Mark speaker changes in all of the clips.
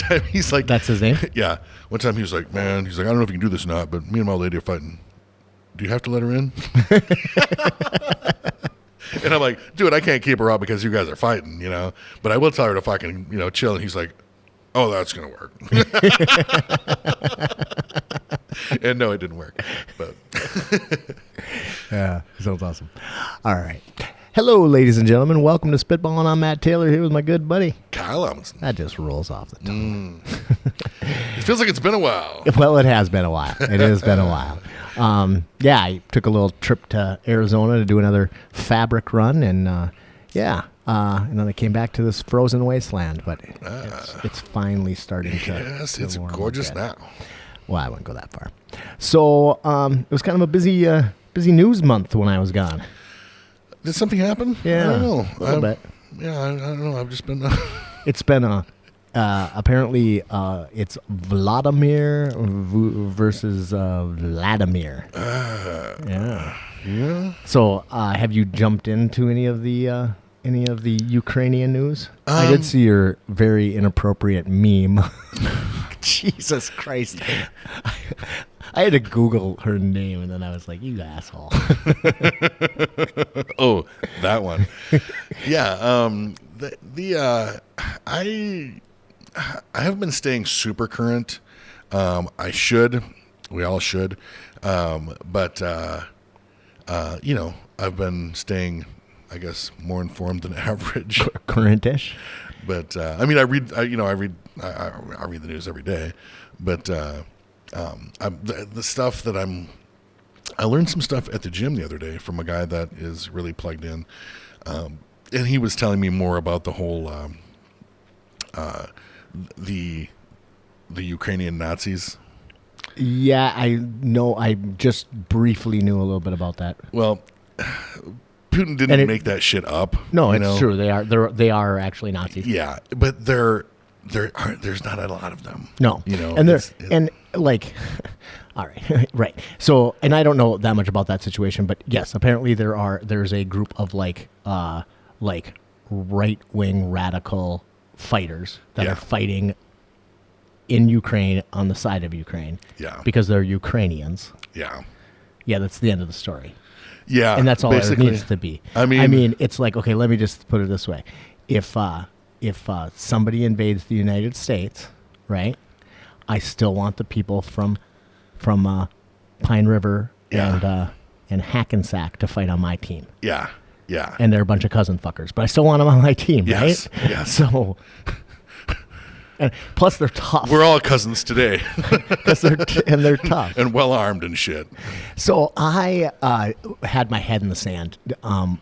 Speaker 1: time he's like,
Speaker 2: That's his name?
Speaker 1: Yeah. One time he was like, man, he's like, I don't know if you can do this or not, but me and my lady are fighting. Do you have to let her in? And I'm like, dude, I can't keep her out because you guys are fighting, But I will tell her to fucking, chill. And he's like, oh, that's going to work. And no, it didn't work. But
Speaker 2: Yeah, sounds awesome. All right. Hello, ladies and gentlemen. Welcome to Spitballing. I'm Matt Taylor here with my good buddy
Speaker 1: Kyle Amundsen.
Speaker 2: That just rolls off the tongue.
Speaker 1: It feels like it's been a while.
Speaker 2: Well, it has been a while. It has been a while. I took a little trip to Arizona to do another fabric run, and and then I came back to this frozen wasteland. But it's finally starting to.
Speaker 1: Yes, it's gorgeous now.
Speaker 2: Well, I wouldn't go that far. So it was kind of a busy news month when I was gone.
Speaker 1: Did something happen?
Speaker 2: Yeah,
Speaker 1: I don't know.
Speaker 2: A little bit.
Speaker 1: Yeah, I don't know. I've just been.
Speaker 2: It's been apparently it's Vladimir versus Vladimir.
Speaker 1: Yeah.
Speaker 2: So have you jumped into any of the Ukrainian news? I did see your very inappropriate meme. Jesus Christ. I had to Google her name, and then I was like, you asshole.
Speaker 1: Oh, that one. Yeah. I haven't been staying super current. I should. We all should. But I've been staying, I guess, more informed than average.
Speaker 2: Current-ish?
Speaker 1: But I read the news every day. But the stuff that I learned some stuff at the gym the other day from a guy that is really plugged in, and he was telling me more about the whole the Ukrainian Nazis.
Speaker 2: Yeah, I know. I just briefly knew a little bit about that.
Speaker 1: Well, Putin didn't make that shit up.
Speaker 2: No, it's true. They are actually Nazis.
Speaker 1: Yeah, but there's not a lot of them.
Speaker 2: No, and all right, right. So, and I don't know that much about that situation, but yes, apparently there's a group of right-wing radical fighters that are fighting in Ukraine on the side of Ukraine.
Speaker 1: Yeah,
Speaker 2: because they're Ukrainians.
Speaker 1: Yeah,
Speaker 2: that's the end of the story.
Speaker 1: Yeah,
Speaker 2: and that's all it needs to be. I mean, it's like, okay, let me just put it this way: if somebody invades the United States, right? I still want the people from Pine River and Hackensack to fight on my team.
Speaker 1: Yeah, yeah.
Speaker 2: And they're a bunch of cousin fuckers, but I still want them on my team,
Speaker 1: yes,
Speaker 2: right?
Speaker 1: Yes.
Speaker 2: So, and plus they're tough.
Speaker 1: We're all cousins today.
Speaker 2: They're tough
Speaker 1: and well armed and shit.
Speaker 2: So I had my head in the sand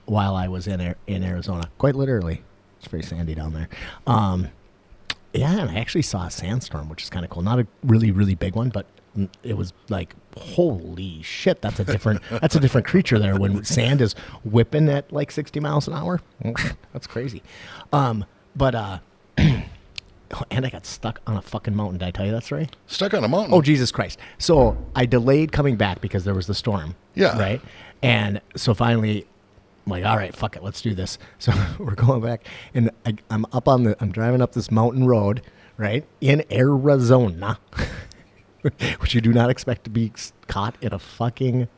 Speaker 2: while I was in Arizona, quite literally. It's very sandy down there. And I actually saw a sandstorm, which is kind of cool. Not a really, really big one, but it was like, holy shit, that's a different creature there when sand is whipping at like 60 miles an hour. That's crazy. And I got stuck on a fucking mountain. Did I tell you that story?
Speaker 1: Stuck on a mountain?
Speaker 2: Oh, Jesus Christ. So I delayed coming back because there was the storm.
Speaker 1: Yeah.
Speaker 2: Right? And so finally, I'm like, all right, fuck it, let's do this. So we're going back, and I'm driving up this mountain road, right, in Arizona, which you do not expect to be caught in a fucking,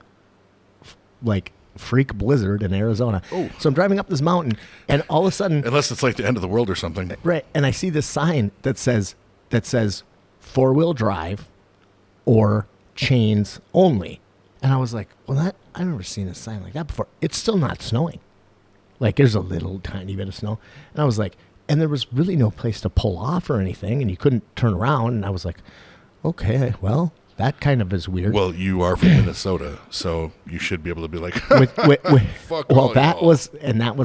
Speaker 2: freak blizzard in Arizona.
Speaker 1: Oh.
Speaker 2: So I'm driving up this mountain, and all of a sudden...
Speaker 1: Unless it's like the end of the world or something.
Speaker 2: Right, and I see this sign that says four-wheel drive or chains only. And I was like, well, I've never seen a sign like that before. It's still not snowing. Like, there's a little tiny bit of snow. And I was like, and there was really no place to pull off or anything, and you couldn't turn around. And I was like, okay, well, that kind of is weird.
Speaker 1: Well, you are from Minnesota, so you should be able to be like,
Speaker 2: fuck. Well, that was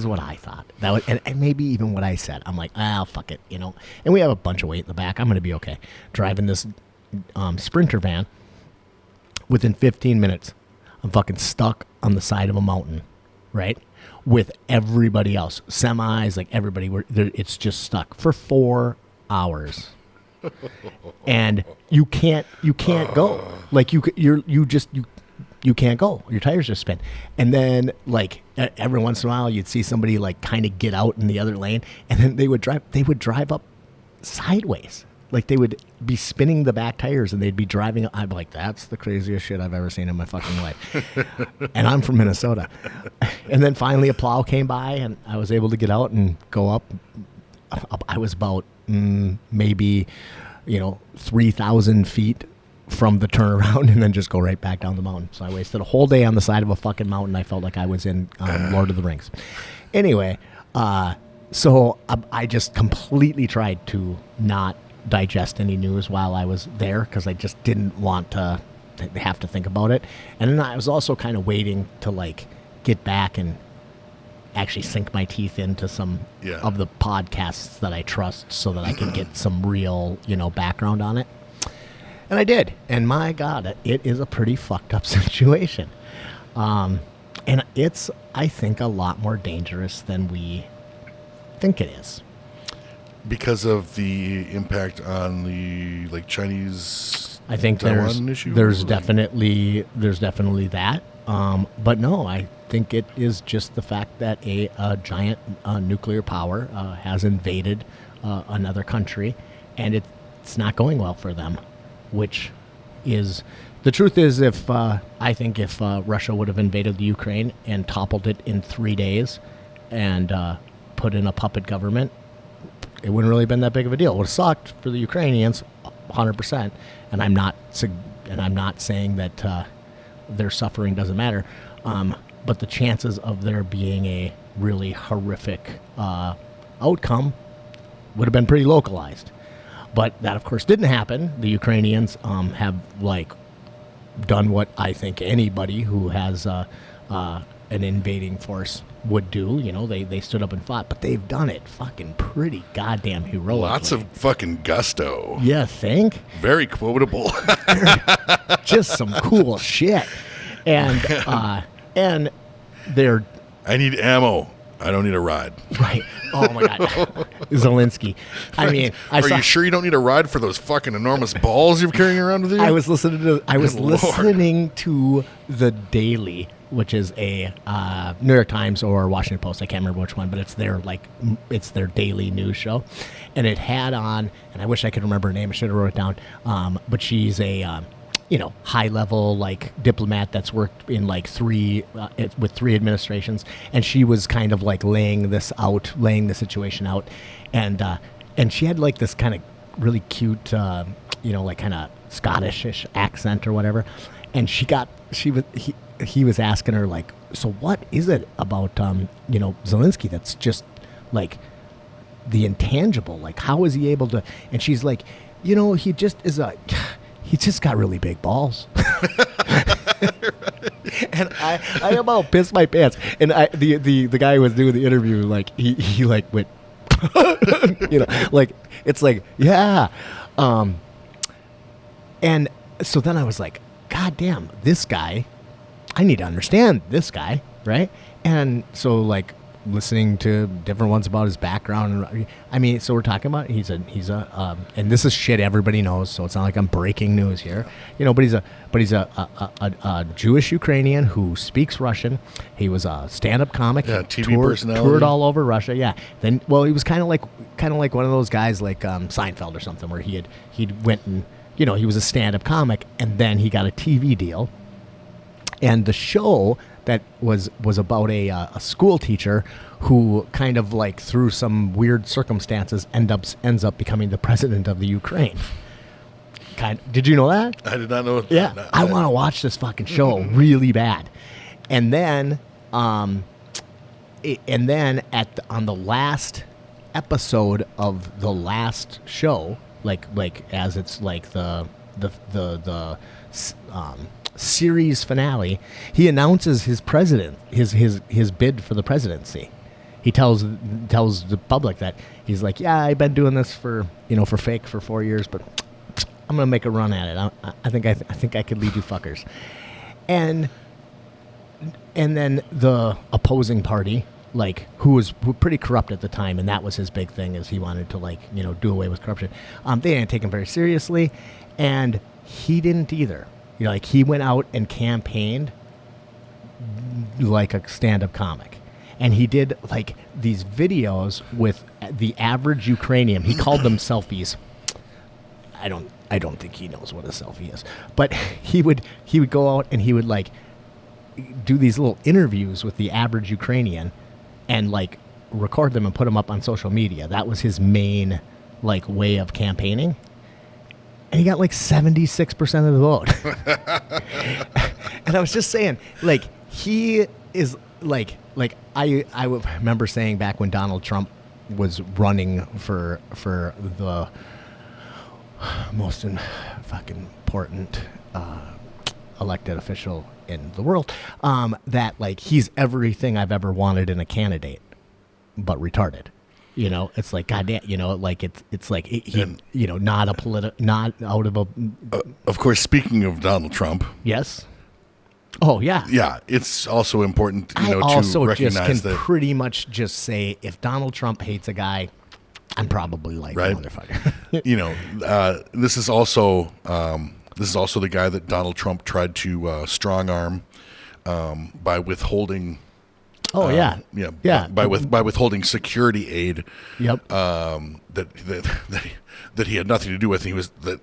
Speaker 2: what I thought. That was, and maybe even what I said. I'm like, fuck it, And we have a bunch of weight in the back. I'm going to be okay. Driving this Sprinter van. Within 15 minutes, I'm fucking stuck on the side of a mountain, right? With everybody else, semis, like everybody. It's just stuck for 4 hours, and you can't go. Like you can't go. Your tires just spin, and then like every once in a while, you'd see somebody like kind of get out in the other lane, and then they would drive up sideways. like they would be spinning the back tires and they'd be driving. I'm like, that's the craziest shit I've ever seen in my fucking life. And I'm from Minnesota. And then finally a plow came by and I was able to get out and go up. I was about maybe, 3,000 feet from the turnaround and then just go right back down the mountain. So I wasted a whole day on the side of a fucking mountain. I felt like I was in Lord of the Rings. Anyway, so I just completely tried to not digest any news while I was there because I just didn't want to have to think about it. And then I was also kind of waiting to like get back and actually sink my teeth into some of the podcasts that I trust so that I could get some real, background on it. And I did. And my God, it is a pretty fucked up situation. And it's, I think, a lot more dangerous than we think it is.
Speaker 1: Because of the impact on the Chinese
Speaker 2: I think
Speaker 1: Taiwan issue?
Speaker 2: There's definitely that. But no, I think it is just the fact that a giant nuclear power has invaded another country, and it's not going well for them, which is... The truth is, if Russia would have invaded the Ukraine and toppled it in 3 days and put in a puppet government, it wouldn't really have been that big of a deal. It would have sucked for the Ukrainians, 100%. And I'm not saying that their suffering doesn't matter, but the chances of there being a really horrific outcome would have been pretty localized. But that, of course, didn't happen. The Ukrainians have done what I think anybody who has an invading force would do. They stood up and fought, but they've done it fucking pretty goddamn heroically. Lots
Speaker 1: of fucking gusto.
Speaker 2: You think?
Speaker 1: Very quotable.
Speaker 2: Just some cool shit. And they're...
Speaker 1: I need ammo. I don't need a ride.
Speaker 2: Right. Oh my God. Zelenskyy. I mean,
Speaker 1: are you sure you don't need a ride for those fucking enormous balls you're carrying around with you?
Speaker 2: I was listening to The Daily, which is a New York Times or Washington Post. I can't remember which one, but it's their daily news show. And it had on, and I wish I could remember her name. I should have wrote it down. But she's a high level diplomat that's worked in with three administrations, and she was kind of laying the situation out, and she had this kind of really cute kind of Scottish-ish accent or whatever, and he was asking her so what is it about Zelenskyy that's just the intangible, how is he able to, and she's he just is he's just got really big balls. And I about pissed my pants. And the guy who was doing the interview, he went, it's yeah. And so then I was like, God damn, this guy, I need to understand this guy, right? And so listening to different ones about his background. I mean, so we're talking about he's a and this is shit everybody knows, so it's not like I'm breaking news here, but he's a Jewish Ukrainian who speaks Russian. He was a stand-up comic,
Speaker 1: TV personality,
Speaker 2: toured all over Russia. Yeah, then he was kind of like one of those guys like Seinfeld or something, where he went and he was a stand-up comic, and then he got a TV deal, and the show that was about a school teacher who kind of through some weird circumstances ends up becoming the president of the Ukraine. Did you know that?
Speaker 1: I did not know that.
Speaker 2: Yeah, I want to watch this fucking show really bad. And then, on the last episode of the last show, as it's the series finale, he announces his bid for the presidency. He tells the public that he's I've been doing this for fake for 4 years, but I'm gonna make a run at it. I think I could lead you fuckers. And then the opposing party, who was pretty corrupt at the time, and that was his big thing, is he wanted to do away with corruption. They didn't take him very seriously, and he didn't either. He went out and campaigned like a stand-up comic. And he did, these videos with the average Ukrainian. He called them selfies. I don't think he knows what a selfie is. But he would go out and he would like do these little interviews with the average Ukrainian and like record them and put them up on social media. That was his main like way of campaigning. And he got like 76% of the vote. And I was just saying, like, he is like I remember saying back when Donald Trump was running for the most fucking important elected official in the world, that like he's everything I've ever wanted in a candidate, but retarded. You know, it's like goddamn. You know, like it's like you know, not out of a.
Speaker 1: Of course, speaking of Donald Trump.
Speaker 2: Yes. Oh yeah.
Speaker 1: Yeah, it's also important,
Speaker 2: I
Speaker 1: to
Speaker 2: also
Speaker 1: recognize
Speaker 2: just can
Speaker 1: that
Speaker 2: pretty much just say if Donald Trump hates a guy, I'm probably like
Speaker 1: right?
Speaker 2: motherfucker.
Speaker 1: You know, this is also the guy that Donald Trump tried to strong arm by withholding.
Speaker 2: Oh yeah.
Speaker 1: By withholding security aid.
Speaker 2: Yep.
Speaker 1: That he had nothing to do with. He was that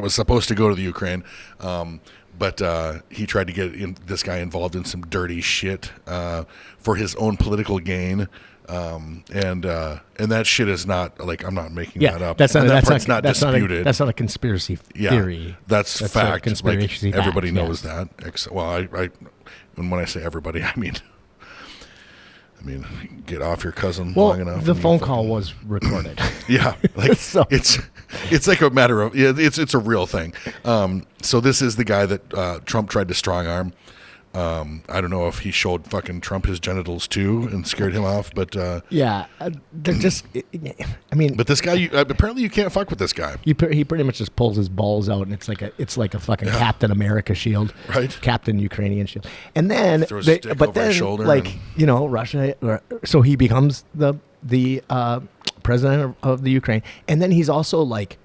Speaker 1: was supposed to go to the Ukraine, but he tried to get this guy involved in some dirty shit for his own political gain. And that shit is not like I'm not making that up.
Speaker 2: That's not
Speaker 1: disputed.
Speaker 2: That's not a conspiracy theory.
Speaker 1: That's fact.
Speaker 2: Conspiracy fact.
Speaker 1: Everybody knows that. Well, and when I say everybody, I mean, get off your cousin long enough.
Speaker 2: The phone call was recorded.
Speaker 1: Yeah, like
Speaker 2: So-
Speaker 1: it's like a matter of it's a real thing. So this is the guy that Trump tried to strong arm. I don't know if he showed fucking Trump his genitals too and scared him off, but
Speaker 2: they're just. I mean,
Speaker 1: but this guy, apparently you can't fuck with this guy.
Speaker 2: he pretty much just pulls his balls out, and it's like a fucking Captain America shield,
Speaker 1: Right.
Speaker 2: Captain Ukrainian shield, and then
Speaker 1: Throws a stick over his shoulder
Speaker 2: like
Speaker 1: and-
Speaker 2: you know, Russia. So he becomes the president of the Ukraine, and then he's also like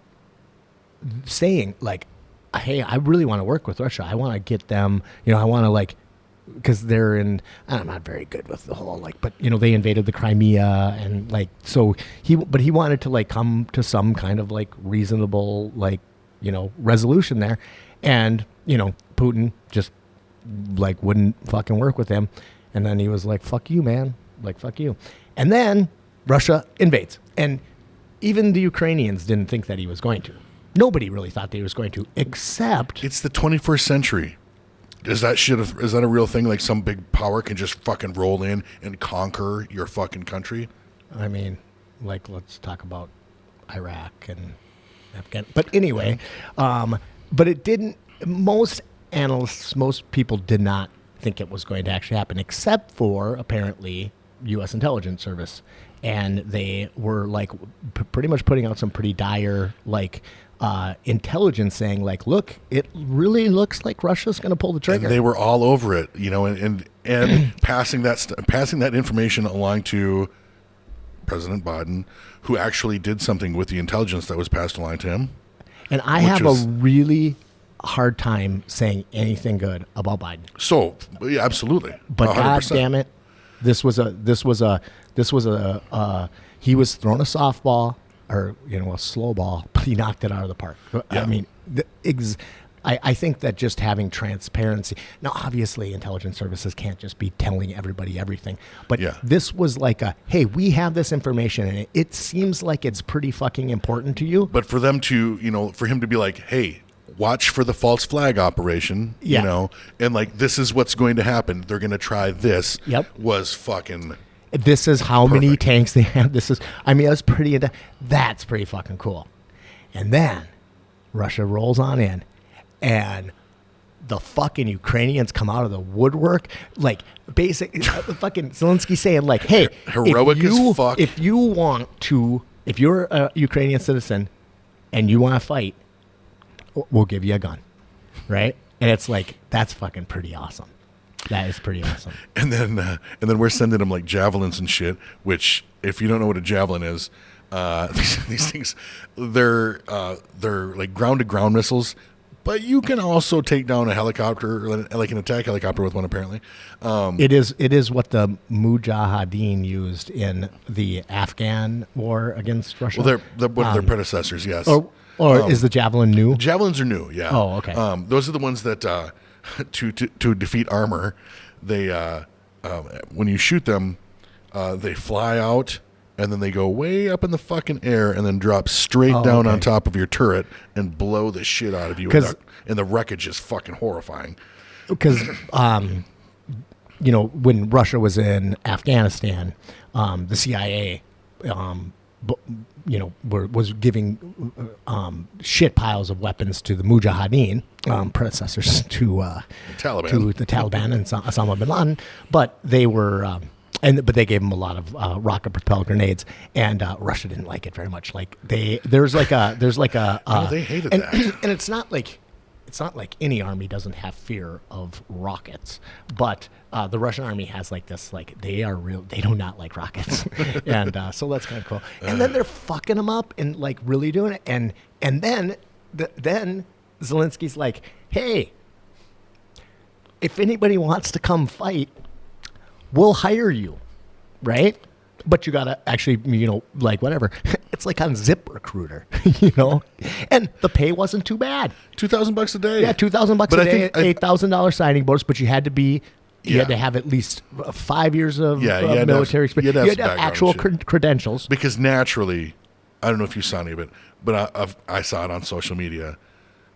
Speaker 2: saying like, hey, I really want to work with Russia. I want to get them, you know, I want to like, because they're in, I'm not very good with the whole like, but you know, they invaded the Crimea and like, so he wanted to like come to some kind of like reasonable, like, you know, resolution there. And, you know, Putin just like wouldn't fucking work with him. And then he was like, fuck you, man. Like, fuck you. And then Russia invades. And even the Ukrainians didn't think that he was going to. Nobody really thought that he was going to, except
Speaker 1: It's the 21st century. Is that a real thing? Like some big power can just fucking roll in and conquer your fucking country?
Speaker 2: I mean, like, let's talk about Iraq and Afghanistan. But anyway, but it didn't. Most analysts, most people did not think it was going to actually happen, except for apparently U.S. intelligence service, and they were like pretty much putting out some pretty dire like intelligence saying like, look, it really looks like Russia's going to pull the trigger.
Speaker 1: And they were all over it, you know, and passing that information along to President Biden, who actually did something with the intelligence that was passed along to him.
Speaker 2: And I have a really hard time saying anything good about Biden.
Speaker 1: So, yeah, absolutely.
Speaker 2: But
Speaker 1: 100%.
Speaker 2: God damn it, he was thrown a softball or, you know, a slow ball, but he knocked it out of the park.
Speaker 1: Yeah.
Speaker 2: I mean, I think that just having transparency. Now, obviously, intelligence services can't just be telling everybody everything. But this was like hey, we have this information, and it seems like it's pretty fucking important to you.
Speaker 1: But for them to, you know, for him to be like, hey, watch for the false flag operation, you know, and like, this is what's going to happen. They're going to try this.
Speaker 2: Yep.
Speaker 1: Was fucking.
Speaker 2: This is how many tanks they have. That's pretty fucking cool. And then Russia rolls on in, and the fucking Ukrainians come out of the woodwork, like fucking Zelenskyy saying like, hey,
Speaker 1: heroic as fuck.
Speaker 2: If you're a Ukrainian citizen and you want to fight, we'll give you a gun, right? And it's like, that's fucking pretty awesome. That is pretty awesome.
Speaker 1: And then we're sending them like javelins and shit. Which, if you don't know what a javelin is, these things, they're like ground to ground missiles, but you can also take down a helicopter, like an attack helicopter with one, apparently.
Speaker 2: It is what the Mujahideen used in the Afghan war against Russia.
Speaker 1: Well, they're one of their predecessors, yes.
Speaker 2: Or is the Javelin new?
Speaker 1: Javelins are new, yeah.
Speaker 2: Oh, okay.
Speaker 1: Those are the ones that to defeat armor, they when you shoot them, they fly out and then they go way up in the fucking air and then drop straight down on top of your turret and blow the shit out of you. And the wreckage is fucking horrifying.
Speaker 2: Because when Russia was in Afghanistan, the CIA, was giving shit piles of weapons to the Mujahideen, predecessors to the Taliban and Osama bin Laden, but they were. But they gave them a lot of rocket-propelled grenades, and Russia didn't like it very much. Like there's like a
Speaker 1: they hated that,
Speaker 2: and it's not like any army doesn't have fear of rockets, but the Russian army has like this, like they do not like rockets, and so that's kind of cool. And then they're fucking them up and like really doing it, and then Zelensky's like, hey, if anybody wants to come fight, we'll hire you, right? But you gotta actually, like whatever. It's like on ZipRecruiter, and the pay wasn't too bad.
Speaker 1: $2,000 a day.
Speaker 2: Yeah, $2,000 a day, $8,000 signing bonus. But you had to be, you had to have at least 5 years of military experience. You had to have actual credentials.
Speaker 1: Because naturally, I don't know if you saw any of it, but I saw it on social media.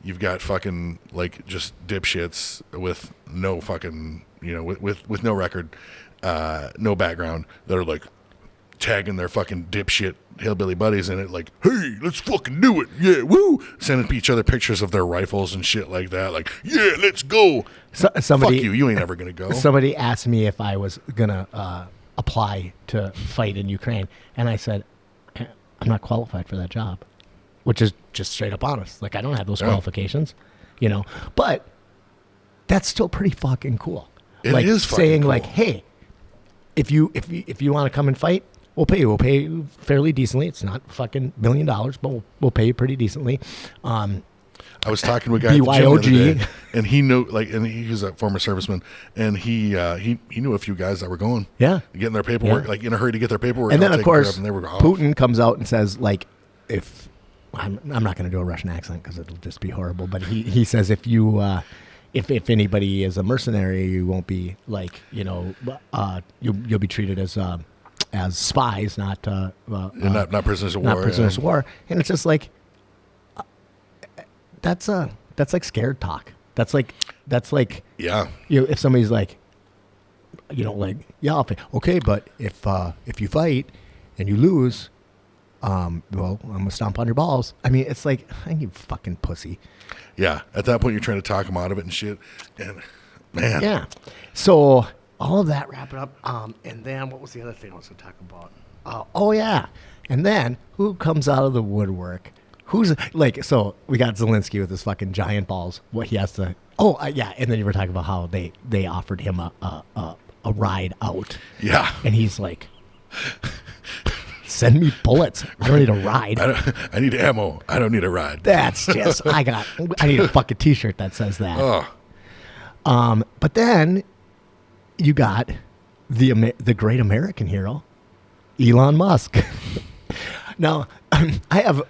Speaker 1: You've got fucking like just dipshits with no fucking with no record, no background that are like tagging their fucking dipshit hillbilly buddies in it, like, hey, let's fucking do it, yeah, woo, sending each other pictures of their rifles and shit like that, like, yeah, let's go.
Speaker 2: Somebody,
Speaker 1: fuck you ain't ever gonna go.
Speaker 2: Somebody asked me if I was gonna apply to fight in Ukraine, and I said, I'm not qualified for that job, which is just straight up honest. Like, I don't have those qualifications, but that's still pretty fucking cool.
Speaker 1: It
Speaker 2: like
Speaker 1: is fucking
Speaker 2: saying
Speaker 1: cool.
Speaker 2: Like, hey, if you want to come and fight, we'll pay you. We'll pay you fairly decently. It's not fucking $1 million, but we'll pay you pretty decently.
Speaker 1: I was talking to a guy at the gym the other day, and he knew, and he's a former serviceman, and he knew a few guys that were going, getting their paperwork, like in a hurry to get their paperwork.
Speaker 2: And then of course,
Speaker 1: and they were
Speaker 2: Putin comes out and says, like, if I'm not going to do a Russian accent because it'll just be horrible, but he says if you if anybody is a mercenary, you won't be like you'll be treated as spies, not
Speaker 1: prisoners of war.
Speaker 2: Not prisoners of war. And it's just like that's like scared talk. That's like if somebody's like I'll pay. Okay, but if you fight and you lose, well, I'm gonna stomp on your balls. I mean, it's like, you fucking pussy.
Speaker 1: Yeah, at that point you're trying to talk them out of it and shit. And man,
Speaker 2: yeah. So all of that, wrap it up. And then what was the other thing I was gonna talk about? Oh yeah. And then who comes out of the woodwork? Who's like? So we got Zelenskyy with his fucking giant balls. What he has to. Oh yeah. And then you were talking about how they offered him a ride out.
Speaker 1: Yeah.
Speaker 2: And he's like, send me bullets. I don't need a ride.
Speaker 1: I need ammo. I don't need a ride.
Speaker 2: That's just, I need a fucking t-shirt that says that.
Speaker 1: Oh.
Speaker 2: But then you got the great American hero, Elon Musk. Now, I have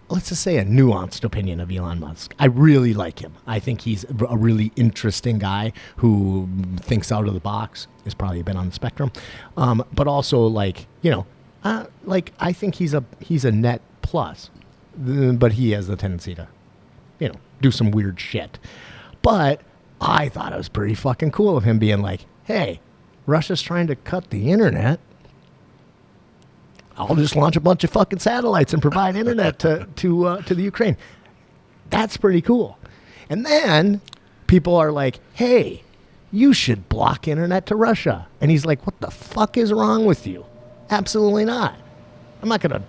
Speaker 2: let's just say a nuanced opinion of Elon Musk. I really like him. I think he's a really interesting guy who thinks out of the box. Has probably been on the spectrum, but also I think he's a net plus, but he has the tendency to, do some weird shit. But I thought it was pretty fucking cool of him being like, hey, Russia's trying to cut the internet. I'll just launch a bunch of fucking satellites and provide internet to the Ukraine. That's pretty cool. And then people are like, hey, you should block internet to Russia. And he's like, what the fuck is wrong with you? Absolutely not. I'm not going to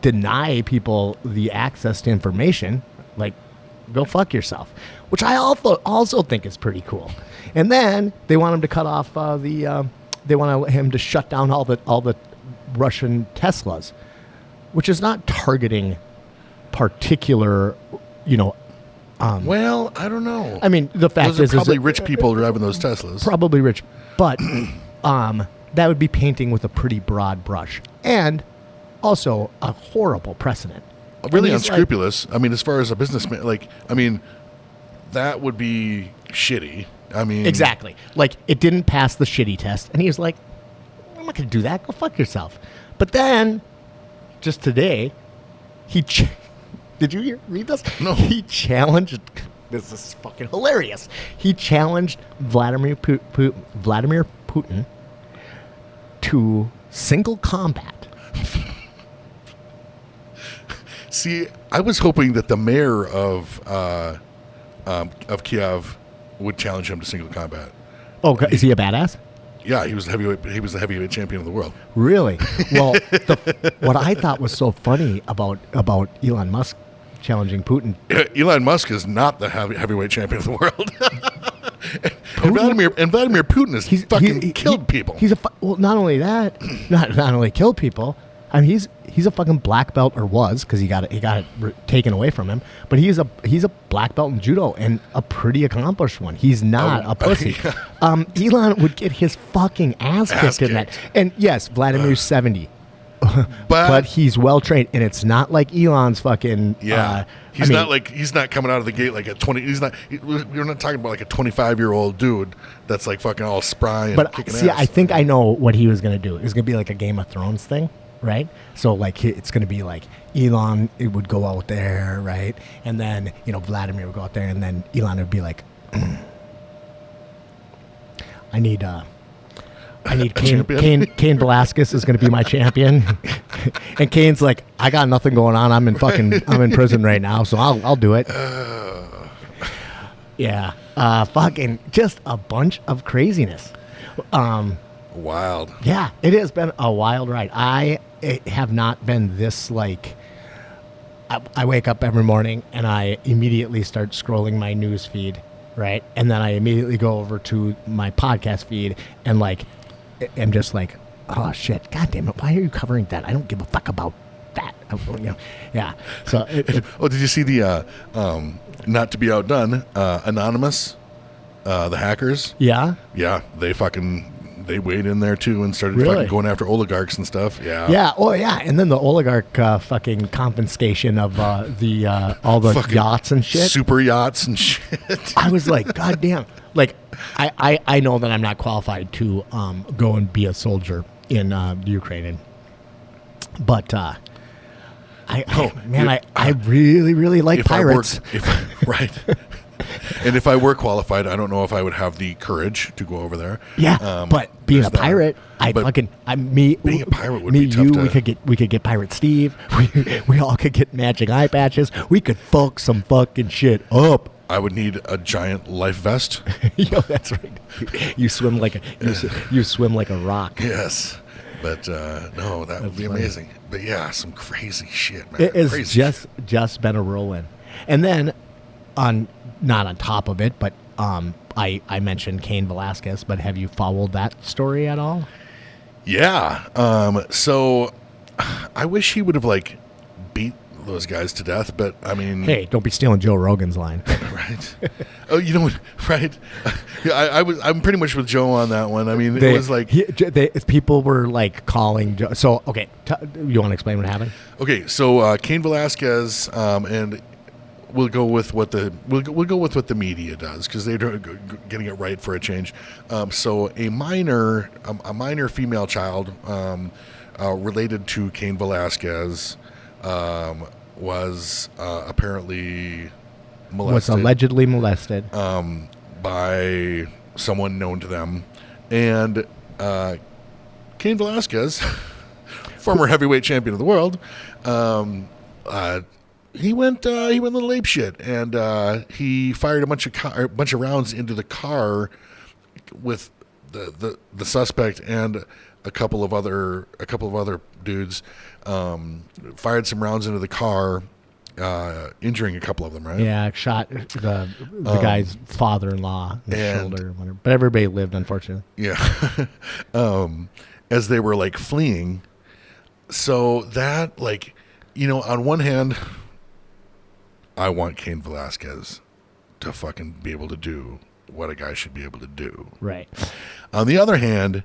Speaker 2: deny people the access to information. Like, go fuck yourself. Which I also think is pretty cool. And then they want him to cut off they want him to shut down all the Russian Teslas, which is not targeting particular,
Speaker 1: well, I don't know.
Speaker 2: I mean, the fact
Speaker 1: those are
Speaker 2: is
Speaker 1: probably
Speaker 2: that
Speaker 1: rich people driving those Teslas.
Speaker 2: probably rich, but that would be painting with a pretty broad brush, and also a horrible precedent.
Speaker 1: Really unscrupulous. I mean, as far as a businessman, that would be shitty. I mean,
Speaker 2: exactly. Like, it didn't pass the shitty test, and he was like, "I'm not going to do that. Go fuck yourself." But then, just today, did you read this?
Speaker 1: No.
Speaker 2: He challenged. This is fucking hilarious. He challenged Vladimir Putin to single combat.
Speaker 1: See, I was hoping that the mayor of Kiev would challenge him to single combat.
Speaker 2: Oh, is he a badass?
Speaker 1: Yeah, he was the heavyweight champion of the world.
Speaker 2: Really? Well, what I thought was so funny about Elon Musk challenging Putin.
Speaker 1: Elon Musk is not the heavyweight champion of the world. and Vladimir Putin has fucking killed people.
Speaker 2: He's well, not only that, not only killed people. I mean, he's a fucking black belt, or was, because he got it taken away from him. But he's a black belt in judo, and a pretty accomplished one. He's not a pussy. Elon would get his fucking ass kicked in that. And yes, Vladimir's 70, but he's well trained, and it's not like Elon's fucking.
Speaker 1: Yeah, he's not coming out of the gate like a 20. We're not talking about like a 25-year-old dude that's like fucking all spry and kicking ass.
Speaker 2: I think I know what he was gonna do. It was gonna be like a Game of Thrones thing. Right, so like it's going to be like Elon, it would go out there, right, and then Vladimir would go out there, and then Elon would be like, I need Cain Velasquez is going to be my champion, and Cain's like, I got nothing going on, I'm in prison right now, so I'll do it. Yeah, fucking just a bunch of craziness.
Speaker 1: Wild.
Speaker 2: Yeah, it has been a wild ride. I have not been this like. I wake up every morning and I immediately start scrolling my news feed, right? And then I immediately go over to my podcast feed and like, I'm just like, oh shit, god damn it, why are you covering that? I don't give a fuck about that. Yeah. So.
Speaker 1: Did you see the not to be outdone, Anonymous, the hackers?
Speaker 2: Yeah.
Speaker 1: Yeah, they weighed in there too and started
Speaker 2: really?
Speaker 1: fucking going after oligarchs and stuff. Yeah.
Speaker 2: Yeah. Oh yeah. And then the oligarch fucking confiscation of all the fucking yachts and shit.
Speaker 1: Super yachts and shit.
Speaker 2: I was like, God damn. Like, I know that I'm not qualified to go and be a soldier in Ukraine, but I really really like pirates.
Speaker 1: Right. And if I were qualified, I don't know if I would have the courage to go over there.
Speaker 2: Yeah, but being a pirate, being a pirate would be tough. We could get Pirate Steve. We all could get matching eye patches. We could fuck some fucking shit up.
Speaker 1: I would need a giant life vest.
Speaker 2: Yo, that's right. You swim like a rock.
Speaker 1: Yes, but no, that would be amazing. But yeah, some crazy shit, man.
Speaker 2: It's just been a whirlwind, and then not on top of it, but I mentioned Cain Velasquez, but have you followed that story at all?
Speaker 1: Yeah. So I wish he would have like beat those guys to death, but I mean,
Speaker 2: hey, don't be stealing Joe Rogan's line.
Speaker 1: Right. Oh, you know what? Right. Yeah, I'm pretty much with Joe on that one. I mean, it was like
Speaker 2: people were like calling Joe. So okay, you want to explain what happened?
Speaker 1: Okay, so Cain Velasquez and. We'll go with what the media does because they're getting it right for a change. So a minor female child related to Cain Velasquez was apparently molested.
Speaker 2: Was allegedly molested
Speaker 1: by someone known to them, and Cain Velasquez, former heavyweight champion of the world. He went a little ape shit, and he fired a bunch of rounds into the car with the suspect and a couple of other dudes. Fired some rounds into the car, injuring a couple of them. Right?
Speaker 2: Yeah, shot the guy's father-in-law in the shoulder, whatever. But everybody lived, unfortunately.
Speaker 1: Yeah, as they were like fleeing. So that on one hand. I want Cain Velasquez to fucking be able to do what a guy should be able to do.
Speaker 2: Right.
Speaker 1: On the other hand,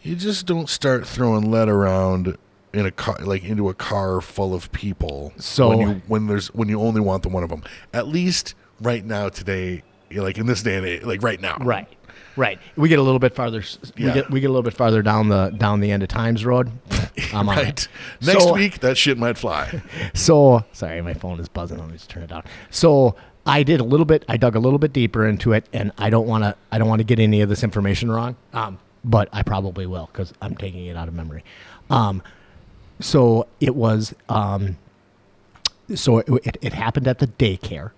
Speaker 1: you just don't start throwing lead around in a car, like into a car full of people.
Speaker 2: So
Speaker 1: when you only want the one of them, at least right now today, like in this day and age, like right now.
Speaker 2: Right. We get a little bit farther.
Speaker 1: Yeah.
Speaker 2: We get a little bit farther down the end of times road. I'm on
Speaker 1: Right.
Speaker 2: it.
Speaker 1: Next week, that shit might fly.
Speaker 2: So sorry, my phone is buzzing. Let me just turn it down. So I dug a little bit deeper into it, and I don't want to get any of this information wrong. But I probably will because I'm taking it out of memory. So it was. So it happened at the daycare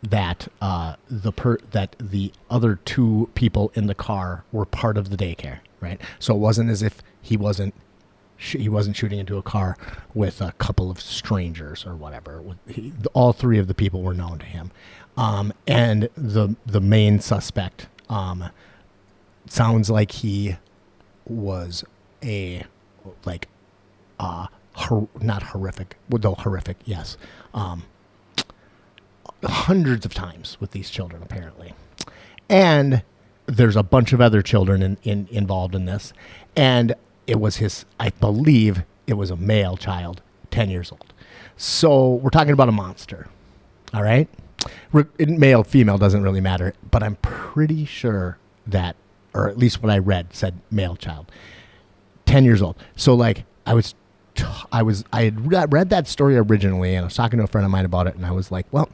Speaker 2: that that the other two people in the car were part of the daycare, right? So it wasn't as if he wasn't shooting into a car with a couple of strangers or whatever. All three of the people were known to him, and the main suspect sounds like he was not horrific, though horrific, yes. Hundreds of times with these children, apparently. And there's a bunch of other children involved in this. And it was I believe it was a male child, 10 years old. So we're talking about a monster, all right? Male, female doesn't really matter, but I'm pretty sure that, or at least what I read said male child, 10 years old. So like I had read that story originally, and I was talking to a friend of mine about it, and I was like, well,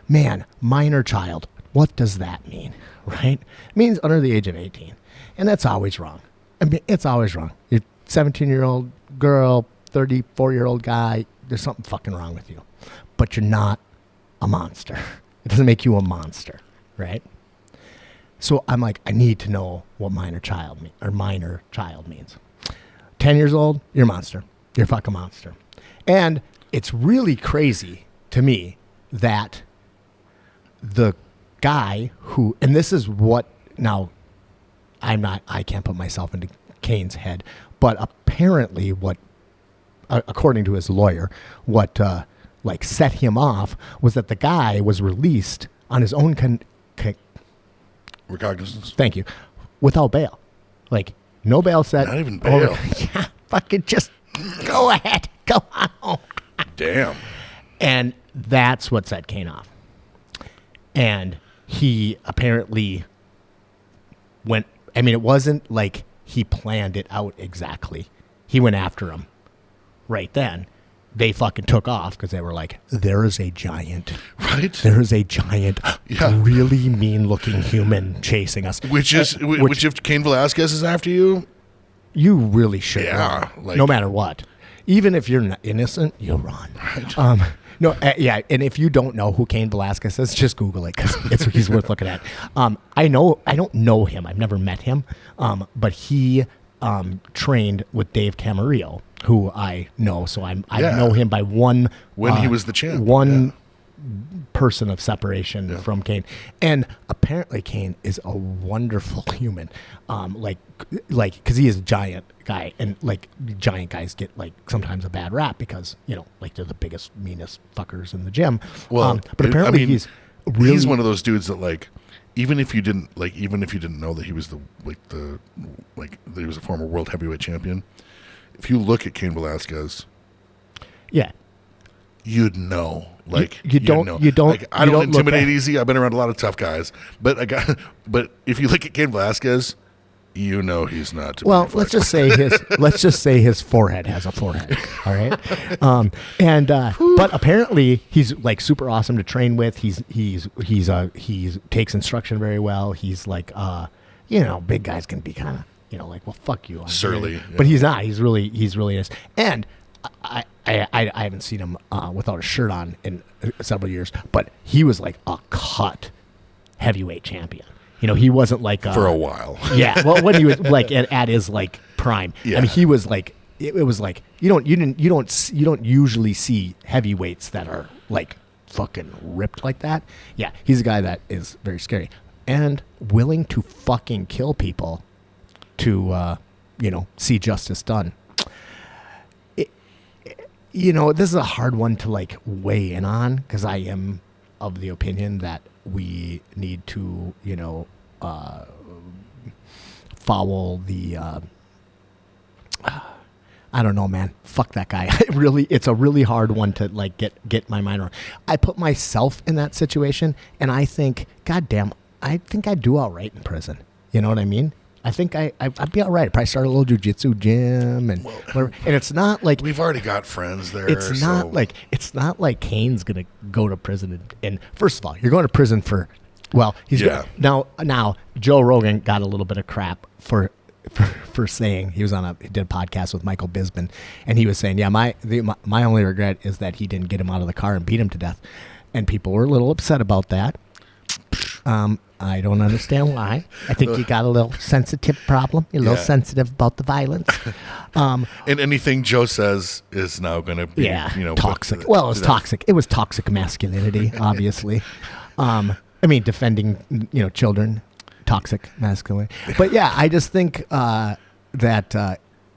Speaker 2: man, minor child, what does that mean, right? It means under the age of 18, and that's always wrong. I mean, it's always wrong. You're 17-year-old girl, 34-year-old guy, there's something fucking wrong with you, but you're not a monster. It doesn't make you a monster, right? So I'm like, I need to know what minor child means. 10 years old, you're a monster. You're a fucking monster. And it's really crazy to me that the guy who, and this is what, now I can't put myself into Cain's head, but apparently what, according to his lawyer, what set him off was that the guy was released on his own
Speaker 1: recognizance.
Speaker 2: Thank you. Without bail. Like, no bail set.
Speaker 1: Not even bail.
Speaker 2: Yeah, fucking just go ahead. Go on home.
Speaker 1: Damn.
Speaker 2: And that's what set Cain off. And he apparently went, I mean, it wasn't like he planned it out exactly. He went after him right then. They fucking took off because they were like, there is a giant.
Speaker 1: Right.
Speaker 2: There is a giant, really mean-looking human chasing us.
Speaker 1: Which if Cain Velasquez is after you,
Speaker 2: you really should
Speaker 1: run,
Speaker 2: no matter what. Even if you're not innocent, you'll run.
Speaker 1: Right.
Speaker 2: And if you don't know who Cain Velasquez is, just Google it because he's worth looking at. I don't know him. I've never met him, but he trained with Dave Camarillo, who I know. So I know him by one.
Speaker 1: When he was the champ.
Speaker 2: One person of separation from Cain. And apparently Cain is a wonderful human. Because he is a giant guy, and like giant guys get like sometimes a bad rap because, like they're the biggest, meanest fuckers in the gym.
Speaker 1: Well,
Speaker 2: but apparently he's
Speaker 1: one of those dudes that like, even if you didn't know that he was that he was a former world heavyweight champion, if you look at Cain Velasquez, you'd know. Like
Speaker 2: you don't.
Speaker 1: Like, I don't intimidate
Speaker 2: look
Speaker 1: easy. I've been around a lot of tough guys, but if you look at Cain Velasquez, you know he's not.
Speaker 2: Well, let's just say his forehead has a forehead. All right, but apparently he's like super awesome to train with. He takes instruction very well. He's like, big guys can be kind of, like, well, fuck you,
Speaker 1: surly,
Speaker 2: but he's not. He's really nice. And I haven't seen him without a shirt on in several years, but he was like a cut heavyweight champion. He wasn't like
Speaker 1: for a while.
Speaker 2: Yeah, well, when he was like at his like prime. Yeah. I mean, he was like it was like you don't usually see heavyweights that are like fucking ripped like that. Yeah, he's a guy that is very scary and willing to fucking kill people to see justice done. This is a hard one to like weigh in on because I am of the opinion that we need to, follow the. I don't know, man. Fuck that guy. It's a really hard one to like get my mind around. I put myself in that situation, and I think, goddamn, I think I'd do all right in prison. You know what I mean? I think I'd be all right. I'd probably start a little jiu-jitsu gym and whatever. And it's not like
Speaker 1: we've already got friends there.
Speaker 2: It's not like Cain's gonna go to prison. And first of all, you're going to prison for, now Joe Rogan got a little bit of crap for saying he did a podcast with Michael Bisbin, and he was saying, my only regret is that he didn't get him out of the car and beat him to death, and people were a little upset about that. I don't understand why. I think you got a little sensitive problem. You're a little sensitive about the violence.
Speaker 1: And anything Joe says is now going to be,
Speaker 2: toxic. It was toxic. It was toxic masculinity, obviously. Defending, children, toxic masculinity. But yeah, I just think that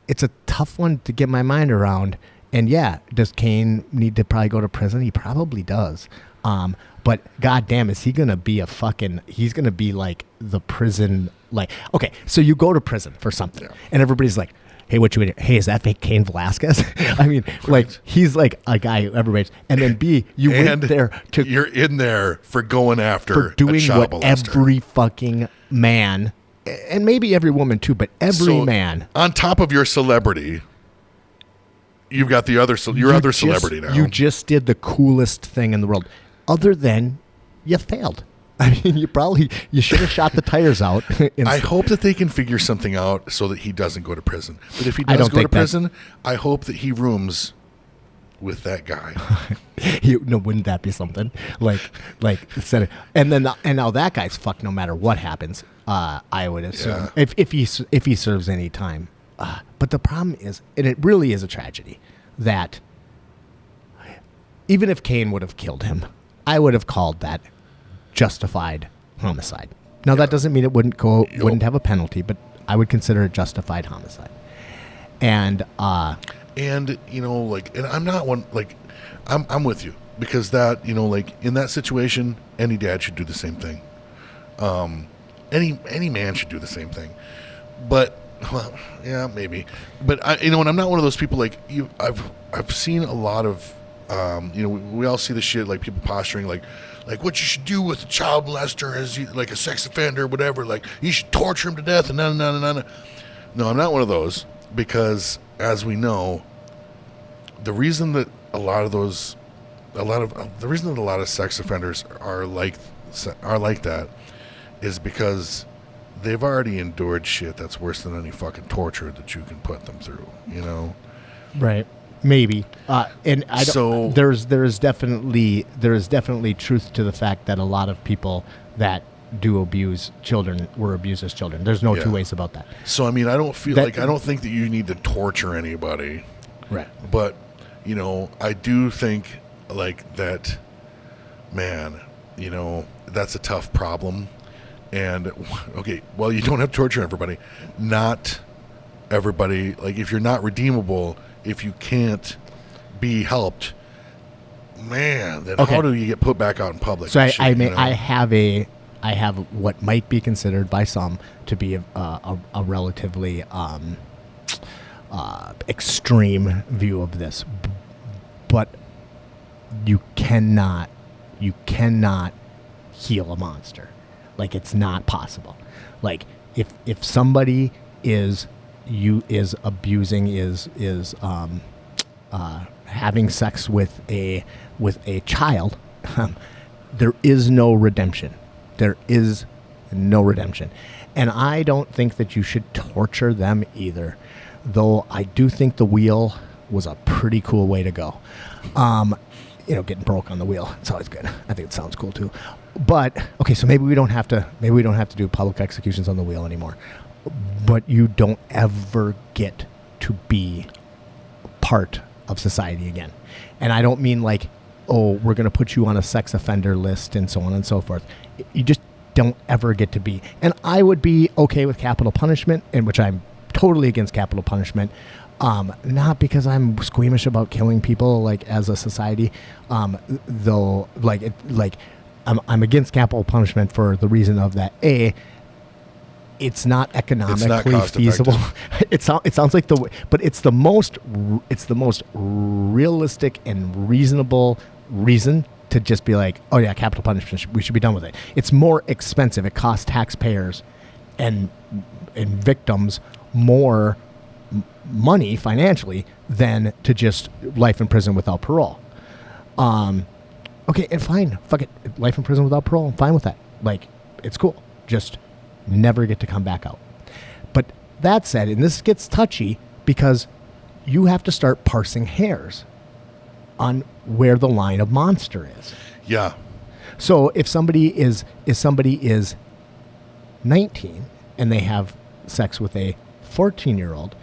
Speaker 2: it's a tough one to get my mind around. And yeah, does Cain need to probably go to prison? He probably does. But goddamn, is he gonna be he's gonna be like the prison, like, okay, so you go to prison for something, and everybody's like, hey, what you doing? Hey, is that fake Cain Velasquez? I mean, like, he's like a guy who everybody's, and then B, went there
Speaker 1: you're in there for going after,
Speaker 2: for doing
Speaker 1: a child
Speaker 2: what
Speaker 1: molester.
Speaker 2: Every fucking man, and maybe every woman too, but every man.
Speaker 1: On top of your celebrity, you've got other celebrity now.
Speaker 2: You just did the coolest thing in the world. Other than you failed. I mean, you should have shot the tires out.
Speaker 1: I hope that they can figure something out so that he doesn't go to prison. But if he does go to prison, I hope that he rooms with that guy.
Speaker 2: Wouldn't that be something? Like instead of, and now that guy's fucked no matter what happens. I would assume if he serves any time. But the problem is, and it really is a tragedy, that even if Cain would have killed him, I would have called that justified homicide. Now that doesn't mean it wouldn't have a penalty, but I would consider it justified homicide. And
Speaker 1: and I'm not one, like, I'm with you, because that, like, in that situation, any dad should do the same thing. Any man should do the same thing. But maybe. But and I'm not one of those people like you. I've seen a lot of we all see the shit, like people posturing like what you should do with a child molester is like a sex offender or whatever, like you should torture him to death and no. No, I'm not one of those, because as we know, the reason that a lot of sex offenders are like that is because they've already endured shit that's worse than any fucking torture that you can put them through,
Speaker 2: Right. Maybe. And I don't, there is definitely truth to the fact that a lot of people that do abuse children were abused as children. There's no two ways about that.
Speaker 1: So I mean, I don't think that you need to torture anybody.
Speaker 2: Right.
Speaker 1: But, I do think like that, man, that's a tough problem. And okay, well, you don't have to torture everybody. Not everybody, like, if you're not redeemable, if you can't be helped, man, then how do you get put back out in public?
Speaker 2: So I have what might be considered by some to be a relatively extreme view of this, but you cannot heal a monster. Like, it's not possible. Like, if somebody is having sex with a child, there is no redemption. There is no redemption. And I don't think that you should torture them either, though I do think the wheel was a pretty cool way to go. Getting broke on the wheel, it's always good. I think it sounds cool too. But okay, so maybe we don't have to do public executions on the wheel anymore. But you don't ever get to be part of society again. And I don't mean like, oh, we're going to put you on a sex offender list and so on and so forth. You just don't ever get to be. And I would be okay with capital punishment, and which I'm totally against capital punishment. Not because I'm squeamish about killing people, like as a society, though. I'm against capital punishment for the reason of that. It's not economically feasible. It sounds like but it's the most realistic and reasonable reason to just be like, oh yeah, capital punishment, we should be done with it. It's more expensive. It costs taxpayers and victims more money financially than to just life in prison without parole. Okay, and fine, fuck it, life in prison without parole, I'm fine with that. Like, it's cool. Just never get to come back out. But that said, and this gets touchy because you have to start parsing hairs on where the line of monster is.
Speaker 1: Yeah.
Speaker 2: So if somebody is 19 and they have sex with a 14-year-old,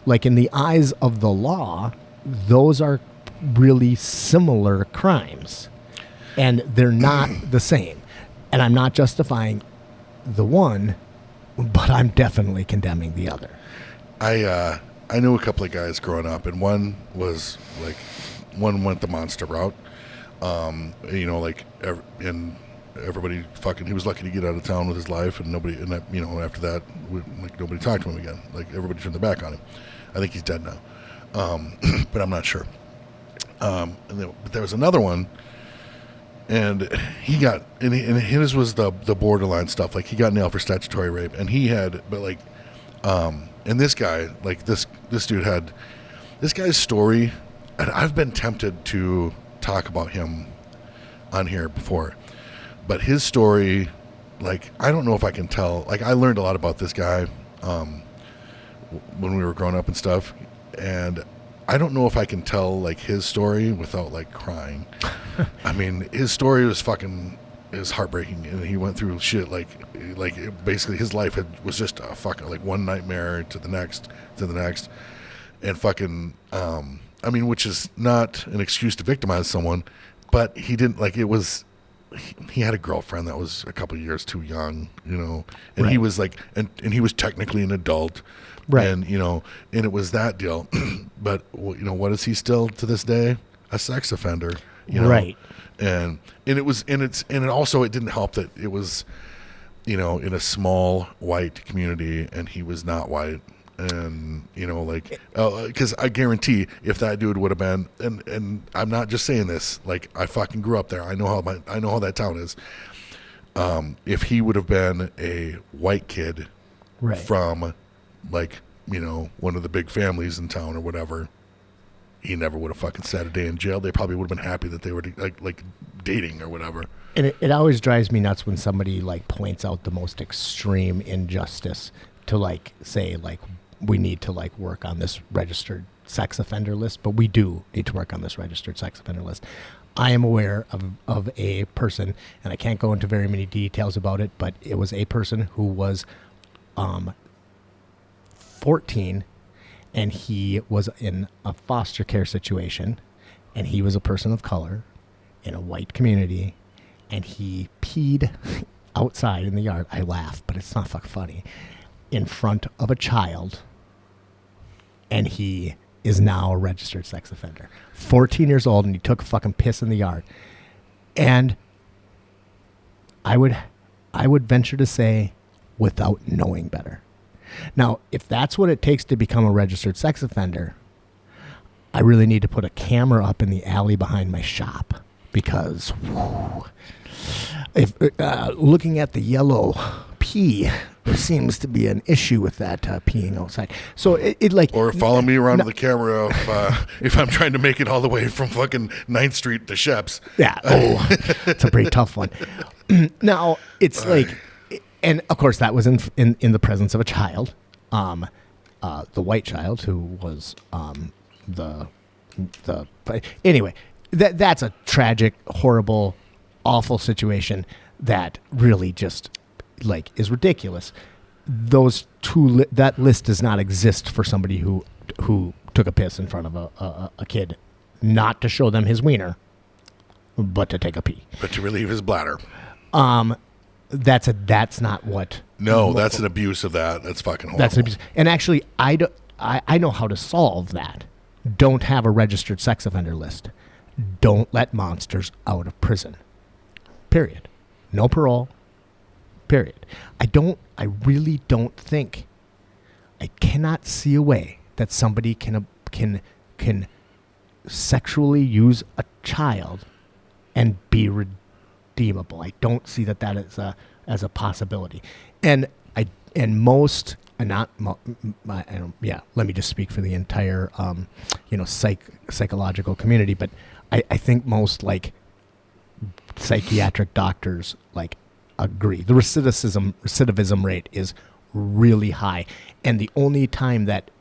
Speaker 2: like in the eyes of the law, those are really similar crimes. And they're not the same. And I'm not justifying the one, but I'm definitely condemning the other.
Speaker 1: I knew a couple of guys growing up, and one went the monster route. And everybody he was lucky to get out of town with his life, and after that, nobody talked to him again. Like, everybody turned their back on him. I think he's dead now. But I'm not sure. But there was another one, and he got, and his was the borderline stuff. Like, he got nailed for statutory rape, and he had, and this guy, like this dude had, this guy's story, and I've been tempted to talk about him on here before, but his story, like, I don't know if I can tell. Like, I learned a lot about this guy when we were growing up and stuff, and I don't know if I can tell, like, his story without, like, crying. I mean, his story was heartbreaking, and he went through shit like basically his life was just a fucking, like, one nightmare to the next, and fucking, I mean, which is not an excuse to victimize someone, but he didn't, like, it was, he had a girlfriend that was a couple of years too young, and right. He was like, and he was technically an adult. Right. And, and it was that deal. But, what is he still to this day? A sex offender. Right. And it was, and it also, it didn't help that it was, in a small white community, and he was not white. And, because I guarantee if that dude would have been, and I'm not just saying this, like, I fucking grew up there. I know how that town is. If he would have been a white kid, right, from, like, one of the big families in town or whatever, he never would have fucking sat a day in jail. They probably would have been happy that they were like dating or whatever. And
Speaker 2: it always drives me nuts when somebody, like, points out the most extreme injustice to, like, say, like, we need to, like, work on this registered sex offender list, but we do need to work on this registered sex offender list. I am aware of a person, and I can't go into very many details about it, but it was a person who was 14, and he was in a foster care situation, and he was a person of color in a white community, and he peed outside in the yard. I laugh, but it's not fucking funny. In front of a child, and he is now a registered sex offender. 14 years old, and he took a fucking piss in the yard. And I would venture to say, without knowing better. Now, if that's what it takes to become a registered sex offender, I really need to put a camera up in the alley behind my shop, because if looking at the yellow pee, there seems to be an issue with that peeing outside. So it like,
Speaker 1: or follow me around the camera if I'm trying to make it all the way from fucking 9th Street to Sheps.
Speaker 2: Yeah, it's a pretty tough one. Now it's like. And of course, that was in the presence of a child, the white child who was anyway. That's a tragic, horrible, awful situation that really just, like, is ridiculous. Those two, that list does not exist for somebody who took a piss in front of a kid, not to show them his wiener, but to take a pee,
Speaker 1: but to relieve his bladder.
Speaker 2: That's not what
Speaker 1: No, that's an abuse of that. That's fucking horrible.
Speaker 2: That's an abuse. And actually, I know how to solve that. Don't have a registered sex offender list. Don't let monsters out of prison. Period. No parole. Period. I really don't think, I cannot see a way that somebody can sexually use a child and be redeemable. I don't see that as a possibility. And most, and not, let me just speak for the entire, psychological community, but I think most like psychiatric doctors like agree. The recidivism rate is really high. And the only time that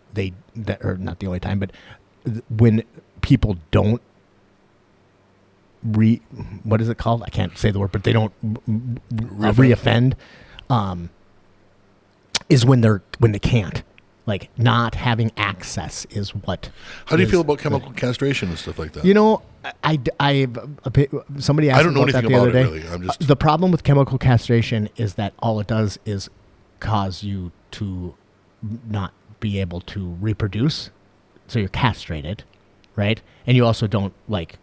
Speaker 2: or not the only time, but when people don't what is it called? I can't say the word, but they don't reoffend, is when they can't. Like, not having access is what.
Speaker 1: How do you feel about chemical castration and stuff like that?
Speaker 2: Somebody asked
Speaker 1: I don't know
Speaker 2: about that
Speaker 1: anything
Speaker 2: the
Speaker 1: about
Speaker 2: other
Speaker 1: it
Speaker 2: day.
Speaker 1: really. I'm just
Speaker 2: The problem with chemical castration is that all it does is cause you to not be able to reproduce. So you're castrated, right? And you also don't like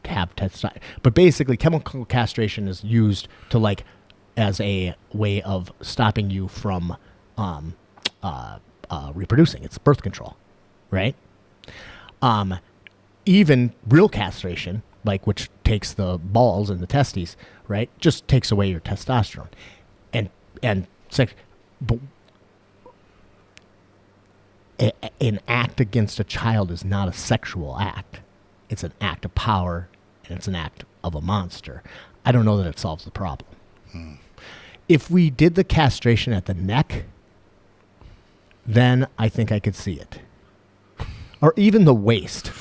Speaker 2: have testosterone. But basically, chemical castration is used to like as a way of stopping you from reproducing. It's birth control, right? Even real castration, like which takes the balls and the testes, right, just takes away your testosterone, and sex. But an act against a child is not a sexual act. It's an act of power, and it's an act of a monster. I don't know that it solves the problem. If we did the castration at the neck, then I think I could see it. Or even the waist.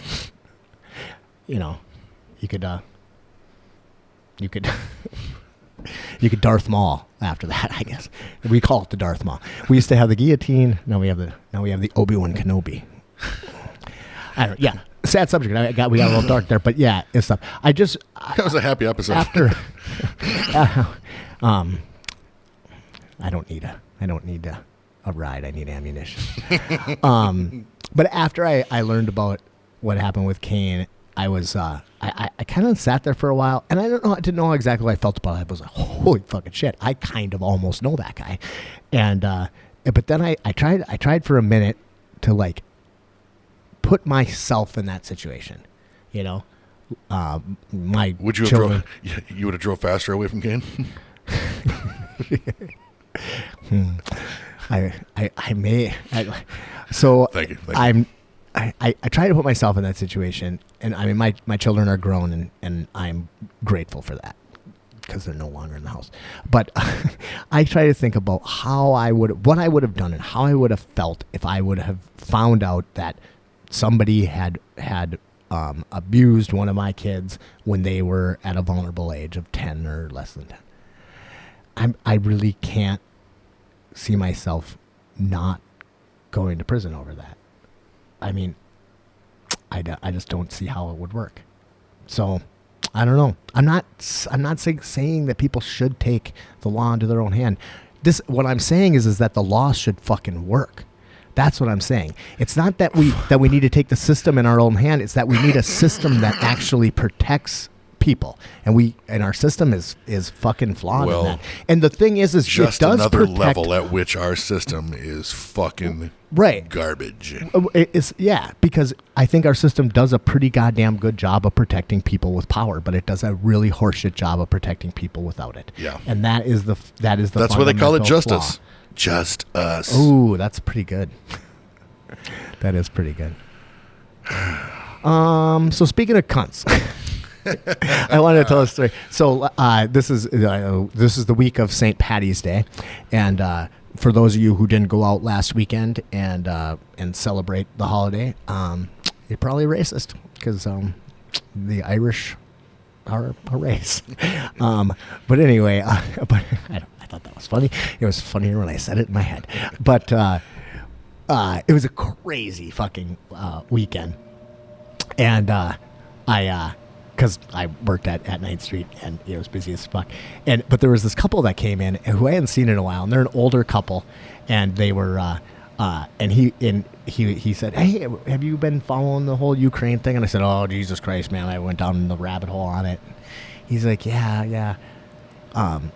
Speaker 2: You could Darth Maul after that, I guess. We call it the Darth Maul. We used to have the guillotine. Now we have the Obi-Wan Kenobi. Yeah. Sad subject. We got a little dark there, but yeah, it's stuff.
Speaker 1: That was a happy episode.
Speaker 2: After, I don't need a ride. I need ammunition. But after I learned about what happened with Cain, I was I kind of sat there for a while, and I didn't know exactly what I felt about it. I was like, holy fucking shit! I kind of almost know that guy, and but then I tried for a minute to like put myself in that situation, my
Speaker 1: would you
Speaker 2: children.
Speaker 1: You would have drove faster away from Cain?
Speaker 2: I may. So
Speaker 1: Thank you.
Speaker 2: I try to put myself in that situation, and I mean my children are grown, and I'm grateful for that because they're no longer in the house. But I try to think about what I would have done and how I would have felt if I would have found out that somebody had abused one of my kids when they were at a vulnerable age of 10 or less than 10. I really can't see myself not going to prison over that. I mean, I just don't see how it would work. So I don't know. I'm not saying that people should take the law into their own hand. What I'm saying is that the law should fucking work. That's what I'm saying. It's not that we need to take the system in our own hand. It's that we need a system that actually protects people, and our system is fucking flawed in that. And the thing is
Speaker 1: just
Speaker 2: it does
Speaker 1: another
Speaker 2: protect,
Speaker 1: level at which our system is fucking garbage.
Speaker 2: Because I think our system does a pretty goddamn good job of protecting people with power, but it does a really horseshit job of protecting people without it.
Speaker 1: Yeah,
Speaker 2: and that's
Speaker 1: why they call it justice.
Speaker 2: Flaw.
Speaker 1: Just us.
Speaker 2: Ooh, that's pretty good. That is pretty good. So speaking of cunts. I wanted to tell a story. So this is the week of St. Paddy's Day, and for those of you who didn't go out last weekend and celebrate the holiday, you're probably racist because the Irish are a race. But anyway, but I thought that was funny. It was funnier when I said it in my head. But it was a crazy fucking weekend, and I because I worked at 9th Street and it was busy as fuck. But there was this couple that came in who I hadn't seen in a while, and they're an older couple, and they were and he said, "Hey, have you been following the whole Ukraine thing?" And I said, "Oh, Jesus Christ, man, I went down the rabbit hole on it." He's like, "Yeah." And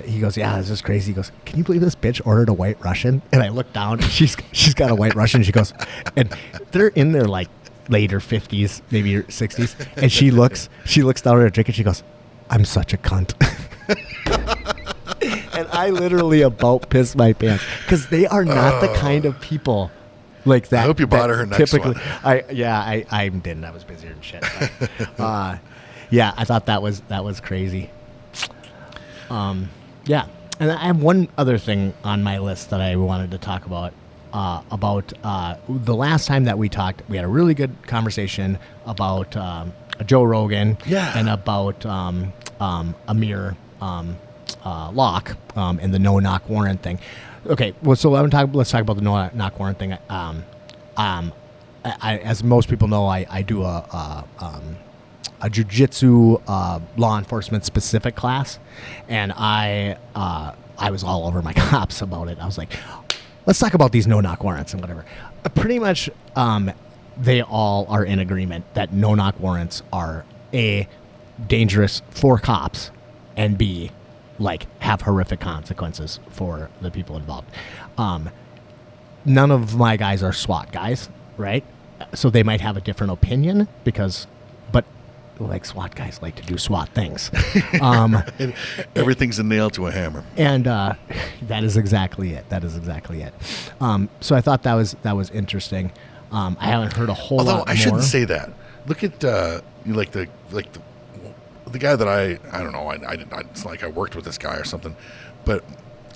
Speaker 2: he goes, "Yeah, this is crazy." He goes, "Can you believe this bitch ordered a White Russian?" And I look down, and she's got a White Russian. She goes, and they're in their like later 50s, maybe 60s, and she looks down at her drink and she goes, "I'm such a cunt." And I literally about pissed my pants because they are not the kind of people like that.
Speaker 1: I hope you bought her next
Speaker 2: typically,
Speaker 1: one.
Speaker 2: I didn't. I was busier than shit. But, yeah, I thought that was crazy. Yeah, and I have one other thing on my list that I wanted to talk about. The last time that we talked, we had a really good conversation about Joe Rogan, and about Amir Locke and the no-knock warrant thing. Okay, well, so let's talk about the no-knock warrant thing. As most people know, I do a jiu-jitsu law enforcement specific class, and I was all over my cops about it. I was like, let's talk about these no-knock warrants and whatever. Pretty much, they all are in agreement that no-knock warrants are A, dangerous for cops, and B, like have horrific consequences for the people involved. None of my guys are SWAT guys, right? So they might have a different opinion but like SWAT guys like to do SWAT things.
Speaker 1: Everything's a nail to a hammer.
Speaker 2: And that is exactly it. So I thought that was interesting. I haven't heard a whole lot more.
Speaker 1: Although I shouldn't say that. Look at the guy that I don't know. It's not like I worked with this guy or something, but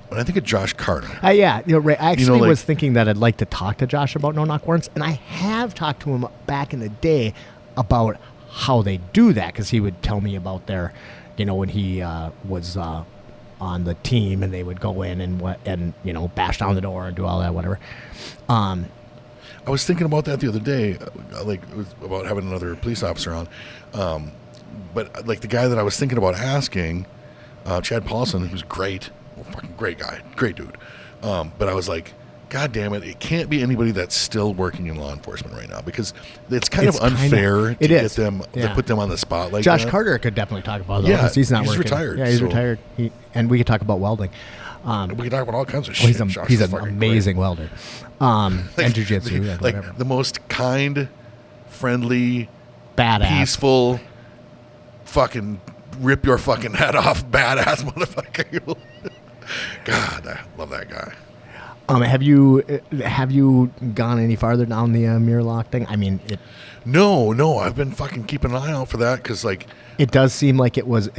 Speaker 1: when I think of Josh Carter.
Speaker 2: Yeah, right. I actually was thinking that I'd like to talk to Josh about no-knock warrants, and I have talked to him back in the day about how they do that, because he would tell me about their, when he was on the team and they would go in and bash down the door and do all that, whatever.
Speaker 1: I was thinking about that the other day, it was about having another police officer on. But like the guy that I was thinking about asking, Chad Paulson, who's great, fucking great guy, great dude. But I was like, God damn it, it can't be anybody that's still working in law enforcement right now, because it's kind of unfair to get them, to put them on the spot like
Speaker 2: Josh
Speaker 1: that.
Speaker 2: Carter could definitely talk about that, because he's not working.
Speaker 1: Retired.
Speaker 2: Yeah, he's retired. And we could talk about welding.
Speaker 1: We can talk about all kinds of shit.
Speaker 2: He's an amazing welder. And jiu-jitsu.
Speaker 1: The most kind, friendly,
Speaker 2: badass,
Speaker 1: peaceful, fucking rip your fucking head off badass motherfucker. God, I love that guy.
Speaker 2: Have you gone any farther down the Amir Locke thing? I mean,
Speaker 1: No, I've been fucking keeping an eye out for that, because
Speaker 2: it does seem like it was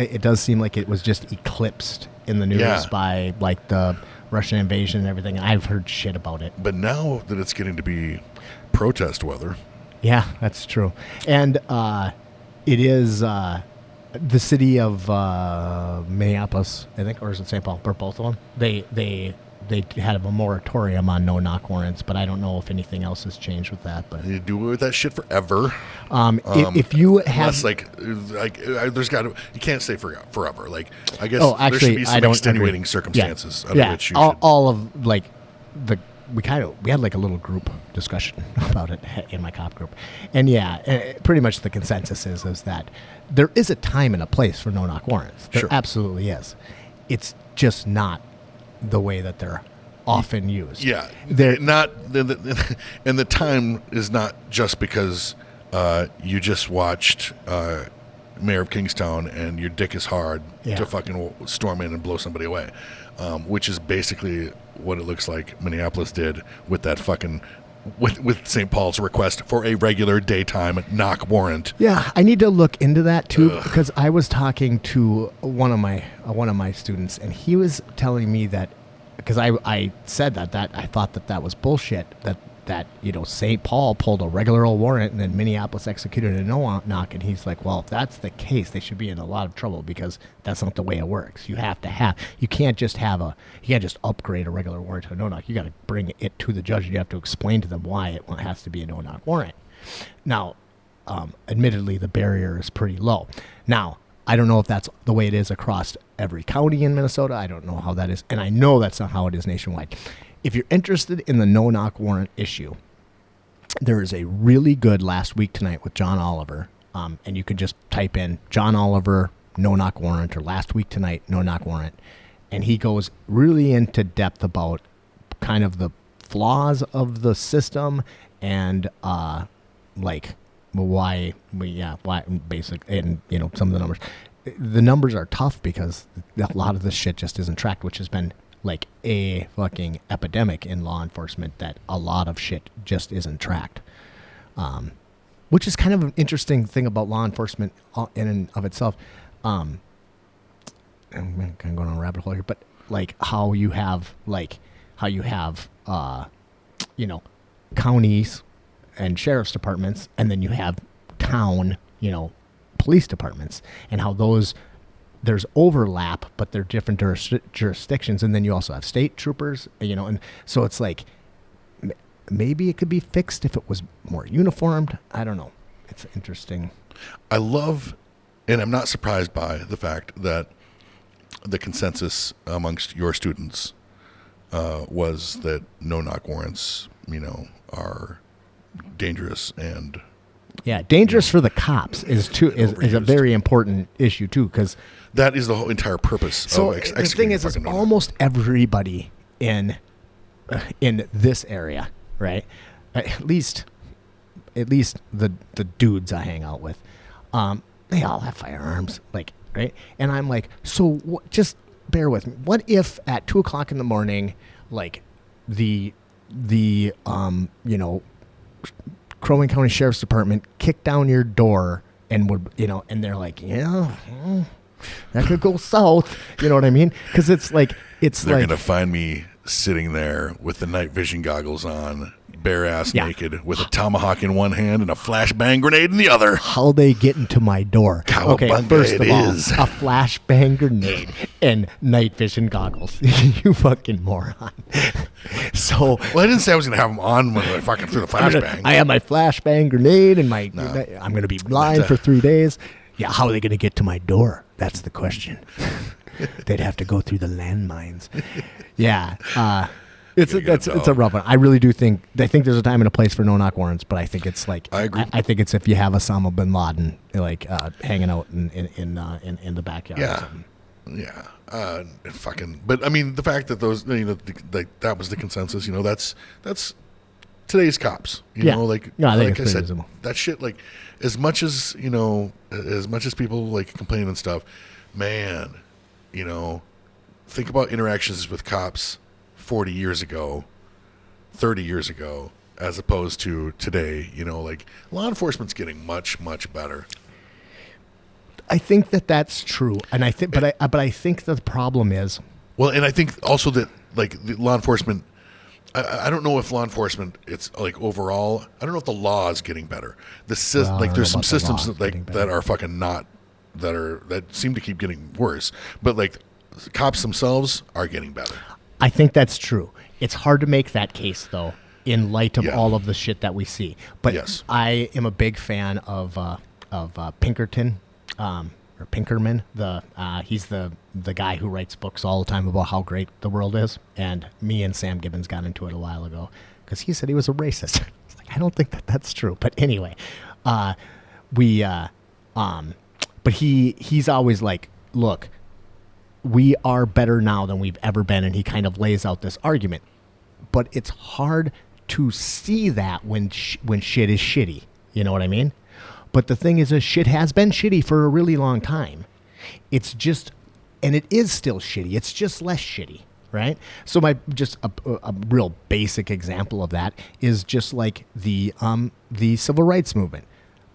Speaker 2: just eclipsed in the news by like the Russian invasion and everything. I've heard shit about it.
Speaker 1: But now that it's getting to be protest weather.
Speaker 2: Yeah, that's true. And it is the city of Minneapolis, I think, or is it St. Paul? Or both of them. They had a moratorium on no-knock warrants, but I don't know if anything else has changed with that. But
Speaker 1: you do it with that shit forever.
Speaker 2: If you have,
Speaker 1: there's got to, you can't say forever. Like, I guess
Speaker 2: actually,
Speaker 1: there should be some extenuating
Speaker 2: agree.
Speaker 1: circumstances.
Speaker 2: Yeah,
Speaker 1: Which you
Speaker 2: all of like we had like a little group discussion about it in my cop group, and pretty much the consensus is that there is a time and a place for no-knock warrants. There absolutely is. It's just not the way that they're often used.
Speaker 1: Yeah, they're not, and the time is not just because you just watched Mayor of Kingstown and your dick is hard to fucking storm in and blow somebody away, which is basically what it looks like Minneapolis did with that fucking with St. Paul's request for a regular daytime knock warrant. Yeah,
Speaker 2: I need to look into that too, because I was talking to one of my students, and he was telling me that, because I said that I thought that was bullshit, that St. Paul pulled a regular old warrant and then Minneapolis executed a no-knock, and he's like, well, if that's the case, they should be in a lot of trouble, because that's not the way it works. You can't just upgrade a regular warrant to a no-knock. You got to bring it to the judge, and you have to explain to them why it has to be a no-knock warrant. Now, admittedly, the barrier is pretty low. Now, I don't know if that's the way it is across every county in Minnesota. I don't know how that is. And I know that's not how it is nationwide. If you're interested in the no-knock warrant issue, there is a really good Last Week Tonight with John Oliver. And you could just type in John Oliver, no-knock warrant, or Last Week Tonight, no-knock warrant. And he goes really into depth about kind of the flaws of the system and why basic, and some of the numbers. The numbers are tough because a lot of this shit just isn't tracked, which has been like a fucking epidemic in law enforcement, that a lot of shit just isn't tracked. Which is kind of an interesting thing about law enforcement in and of itself. I'm kind of going on a rabbit hole here, but like how you have counties and sheriff's departments, and then you have town, police departments, and how there's overlap, but they're different jurisdictions. And then you also have state troopers, and so it's like, maybe it could be fixed if it was more uniformed. I don't know. It's interesting.
Speaker 1: I love, and I'm not surprised by the fact that the consensus amongst your students was that no-knock warrants, are dangerous and
Speaker 2: dangerous for the cops is a very important issue too, because
Speaker 1: that is the whole entire purpose.
Speaker 2: So
Speaker 1: of
Speaker 2: the thing is almost everybody in this area, right? At least the dudes I hang out with, they all have firearms, right? And I'm like, so just bear with me. What if at 2:00 in the morning, the Crow Wing County Sheriff's Department kicked down your door and would, and they're like, that could go south. You know what I mean? Because they're
Speaker 1: going to find me sitting there with the night vision goggles on, bare ass naked, with a tomahawk in one hand and a flashbang grenade in the other.
Speaker 2: How they get into my door? Okay, first of all, a flashbang grenade and night vision goggles. You fucking moron. So,
Speaker 1: well, I didn't say I was going to have them on when I fucking threw the flashbang.
Speaker 2: I have my flashbang grenade and I'm going to be blind for 3 days. Yeah, how are they going to get to my door? That's the question. They'd have to go through the landmines. Yeah. It's a rough one. I really do think there's a time and a place for no-knock warrants, but I think it's like
Speaker 1: I agree.
Speaker 2: I think it's if you have Osama bin Laden hanging out in the backyard.
Speaker 1: Yeah,
Speaker 2: or something.
Speaker 1: Yeah. But I mean, the fact that those that was the consensus. That's today's cops.
Speaker 2: I
Speaker 1: like
Speaker 2: think
Speaker 1: I
Speaker 2: it's
Speaker 1: said,
Speaker 2: reasonable.
Speaker 1: that shit. As much as people complain and stuff, man. Think about interactions with cops 40 years ago, 30 years ago, as opposed to today. Law enforcement's getting much, much better.
Speaker 2: I think that's true, and I think the problem is,
Speaker 1: well, and I think also that the law enforcement. I don't know if law enforcement, it's overall. I don't know if the law is getting better. There's some systems that are fucking not. That seem to keep getting worse, but cops themselves are getting better.
Speaker 2: I think that's true. It's hard to make that case though, in light of all of the shit that we see. But yes. I am a big fan of Pinkerton, or Pinkerman. He's the guy who writes books all the time about how great the world is. And me and Sam Gibbons got into it a while ago because he said he was a racist. I don't think that's true. But anyway, but he's always like, look, we are better now than we've ever been, and he kind of lays out this argument. But it's hard to see that when shit is shitty. You know what I mean? But the thing is, shit has been shitty for a really long time. It's just, and it is still shitty. It's just less shitty, right? So just a real basic example of that is just like the civil rights movement.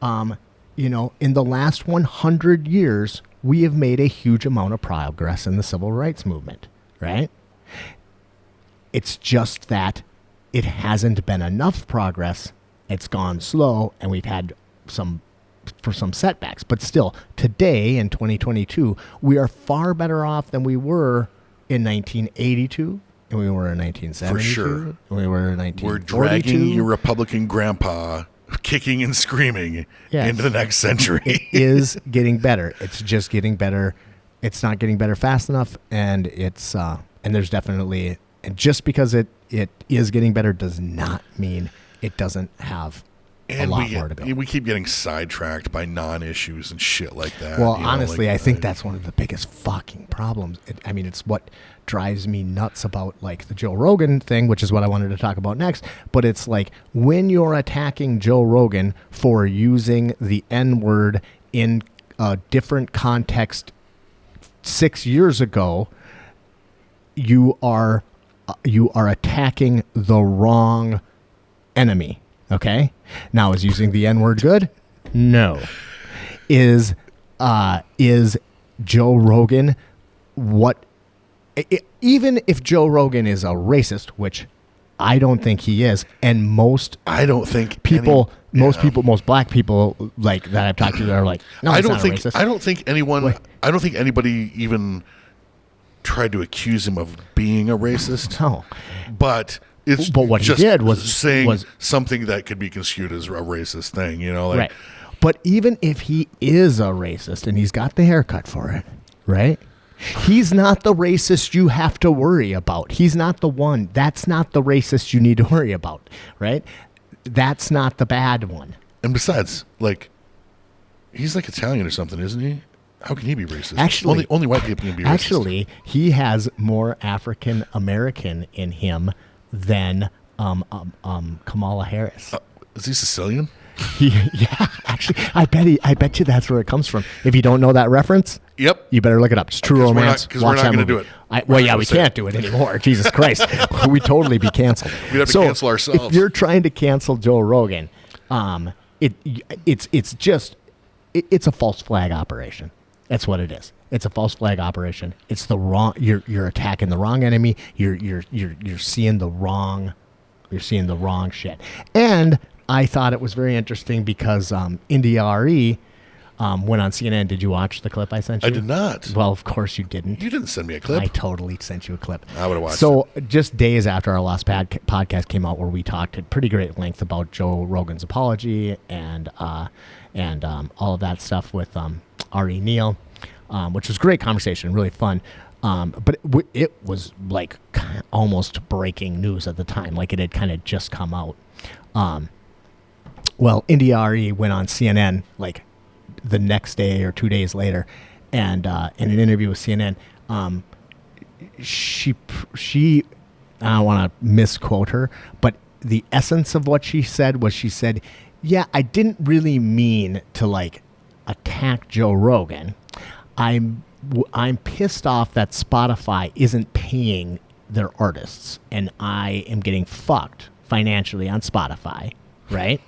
Speaker 2: In the last 100 years, we have made a huge amount of progress in the civil rights movement, right? It's just that it hasn't been enough progress. It's gone slow, and we've had some setbacks. But still, today in 2022, we are far better off than we were in 1982, and we were in 1972.
Speaker 1: For sure.
Speaker 2: And we were in 1942.
Speaker 1: We're dragging your Republican grandpa kicking and screaming
Speaker 2: Yes.
Speaker 1: into the next century.
Speaker 2: It is getting better. It's just getting better. It's not getting better fast enough, and it's and there's definitely, and just because it is getting better does not mean it doesn't have a lot more to go.
Speaker 1: We keep getting sidetracked by non-issues and shit like that.
Speaker 2: Well, honestly, I think that's one of the biggest fucking problems. It's what drives me nuts about like the Joe Rogan thing, which is what I wanted to talk about next. But it's like when you're attacking Joe Rogan for using the N-word in a different context 6 years ago, you are attacking the wrong enemy. Okay. Now, is using the N-word good? No. Is Joe Rogan even if Joe Rogan is a racist, which I don't think he is, and most black people like that I've talked to are like, no, he's not a racist.
Speaker 1: I don't think anybody even tried to accuse him of being a racist.
Speaker 2: No.
Speaker 1: But
Speaker 2: what he did was
Speaker 1: saying something that could be construed as a racist thing,
Speaker 2: right. But even if he is a racist and he's got the haircut for it, right? He's not the racist you have to worry about. He's not the one. That's not the racist you need to worry about, right? That's not the bad one.
Speaker 1: And besides, like, he's like Italian or something, isn't he? How can he be racist?
Speaker 2: Actually,
Speaker 1: only white people can be racist.
Speaker 2: Actually, he has more African American in him than Kamala Harris.
Speaker 1: Is he Sicilian?
Speaker 2: Yeah, actually, I bet you that's where it comes from. If you don't know that reference,
Speaker 1: yep,
Speaker 2: you better look it up. It's True Romance.
Speaker 1: Because we're not going to do it.
Speaker 2: We can't do it anymore. Jesus Christ, we'd totally be canceled.
Speaker 1: We'd have to cancel ourselves.
Speaker 2: If you're trying to cancel Joe Rogan, it's a false flag operation. That's what it is. It's a false flag operation. It's the wrong. You're attacking the wrong enemy. You're seeing the wrong. You're seeing the wrong shit. And I thought it was very interesting because India RE went on CNN. Did you watch the clip I sent you?
Speaker 1: I did not.
Speaker 2: Well, of course you didn't.
Speaker 1: You didn't send me a clip.
Speaker 2: I totally sent you a clip.
Speaker 1: I would have watched
Speaker 2: it. Just days after our last podcast came out, where we talked at pretty great length about Joe Rogan's apology and all of that stuff with RE Neal, which was a great conversation, really fun. But it was like almost breaking news at the time, like it had kind of just come out. Well, India RE went on CNN like the next day or 2 days later, and in an interview with CNN, she I don't want to misquote her, but the essence of what she said was, she said, "Yeah, I didn't really mean to like attack Joe Rogan. I'm pissed off that Spotify isn't paying their artists, and I am getting fucked financially on Spotify, right?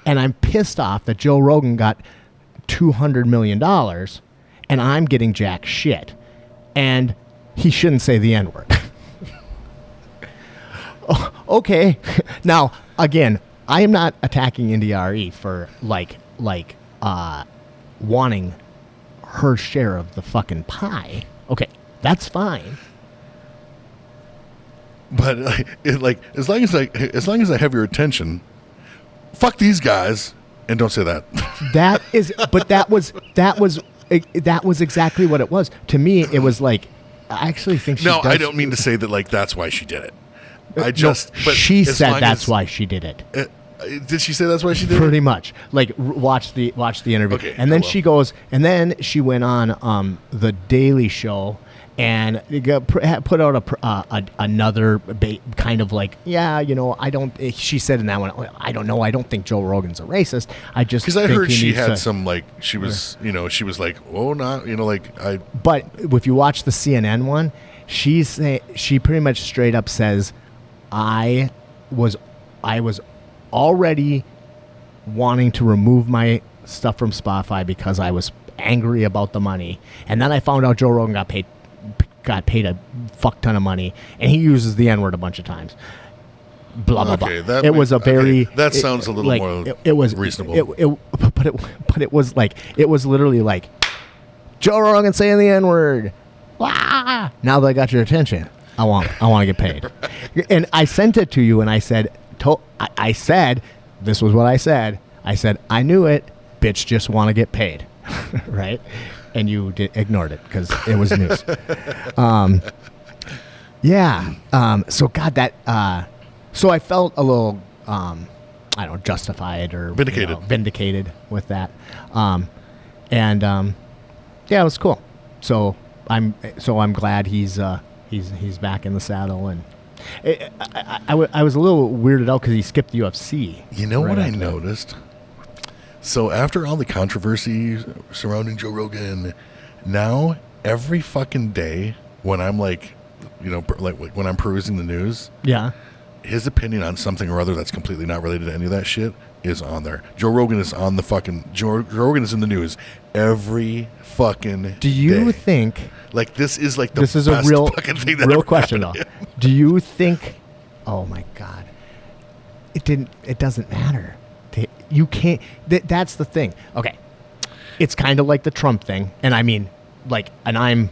Speaker 2: And I'm pissed off that Joe Rogan got $200 million and I'm getting jack shit, and he shouldn't say the N-word." Okay. Now, again, I am not attacking India RE for wanting her share of the fucking pie. Okay, that's fine.
Speaker 1: But as long as I have your attention, fuck these guys, and don't say that.
Speaker 2: That was exactly what it was. To me, it was like, I actually think she
Speaker 1: I don't mean to say that like that's why she did it.
Speaker 2: She said that's why she did it.
Speaker 1: Did she say that's why she did it?
Speaker 2: Pretty much. Like, watch the interview.
Speaker 1: Okay,
Speaker 2: and then she goes, and then she went on the Daily Show and put out another kind of like, I don't. She said in that one, I don't know. I don't think Joe Rogan's a racist. I just
Speaker 1: because I heard she had some like she was she was like, oh, not like I.
Speaker 2: But if you watch the CNN one, she pretty much straight up says, I was already wanting to remove my stuff from Spotify because I was angry about the money, and then I found out Joe Rogan got paid a fuck ton of money, and he uses the N-word a bunch of times. Blah blah blah.
Speaker 1: That sounds a little
Speaker 2: like,
Speaker 1: more
Speaker 2: it was
Speaker 1: reasonable.
Speaker 2: But it was like, it was literally like, Joe Rogan saying the N-word. Now that I got your attention, I want to get paid. And I sent it to you, and I said, this was what I said. I said, I knew it. Bitch just want to get paid. Right? And you ignored it because it was news. So God, that. So I felt a little, I don't know, justified or vindicated with that. It was cool. So I'm glad he's back in the saddle, and I was a little weirded out because he skipped the UFC.
Speaker 1: You know what I noticed? So after all the controversy surrounding Joe Rogan, now every fucking day when I'm like when I'm perusing the news, his opinion on something or other that's completely not related to any of that shit is on there. Joe Rogan is on the fucking Joe Rogan is in the news every fucking day.
Speaker 2: Do you think
Speaker 1: like this is like the
Speaker 2: this is
Speaker 1: best
Speaker 2: a real
Speaker 1: fucking thing that
Speaker 2: real
Speaker 1: ever
Speaker 2: question though? Do you think? Oh my God, it doesn't matter. You can't. That's the thing. Okay, it's kind of like the Trump thing, and I mean, like, and I'm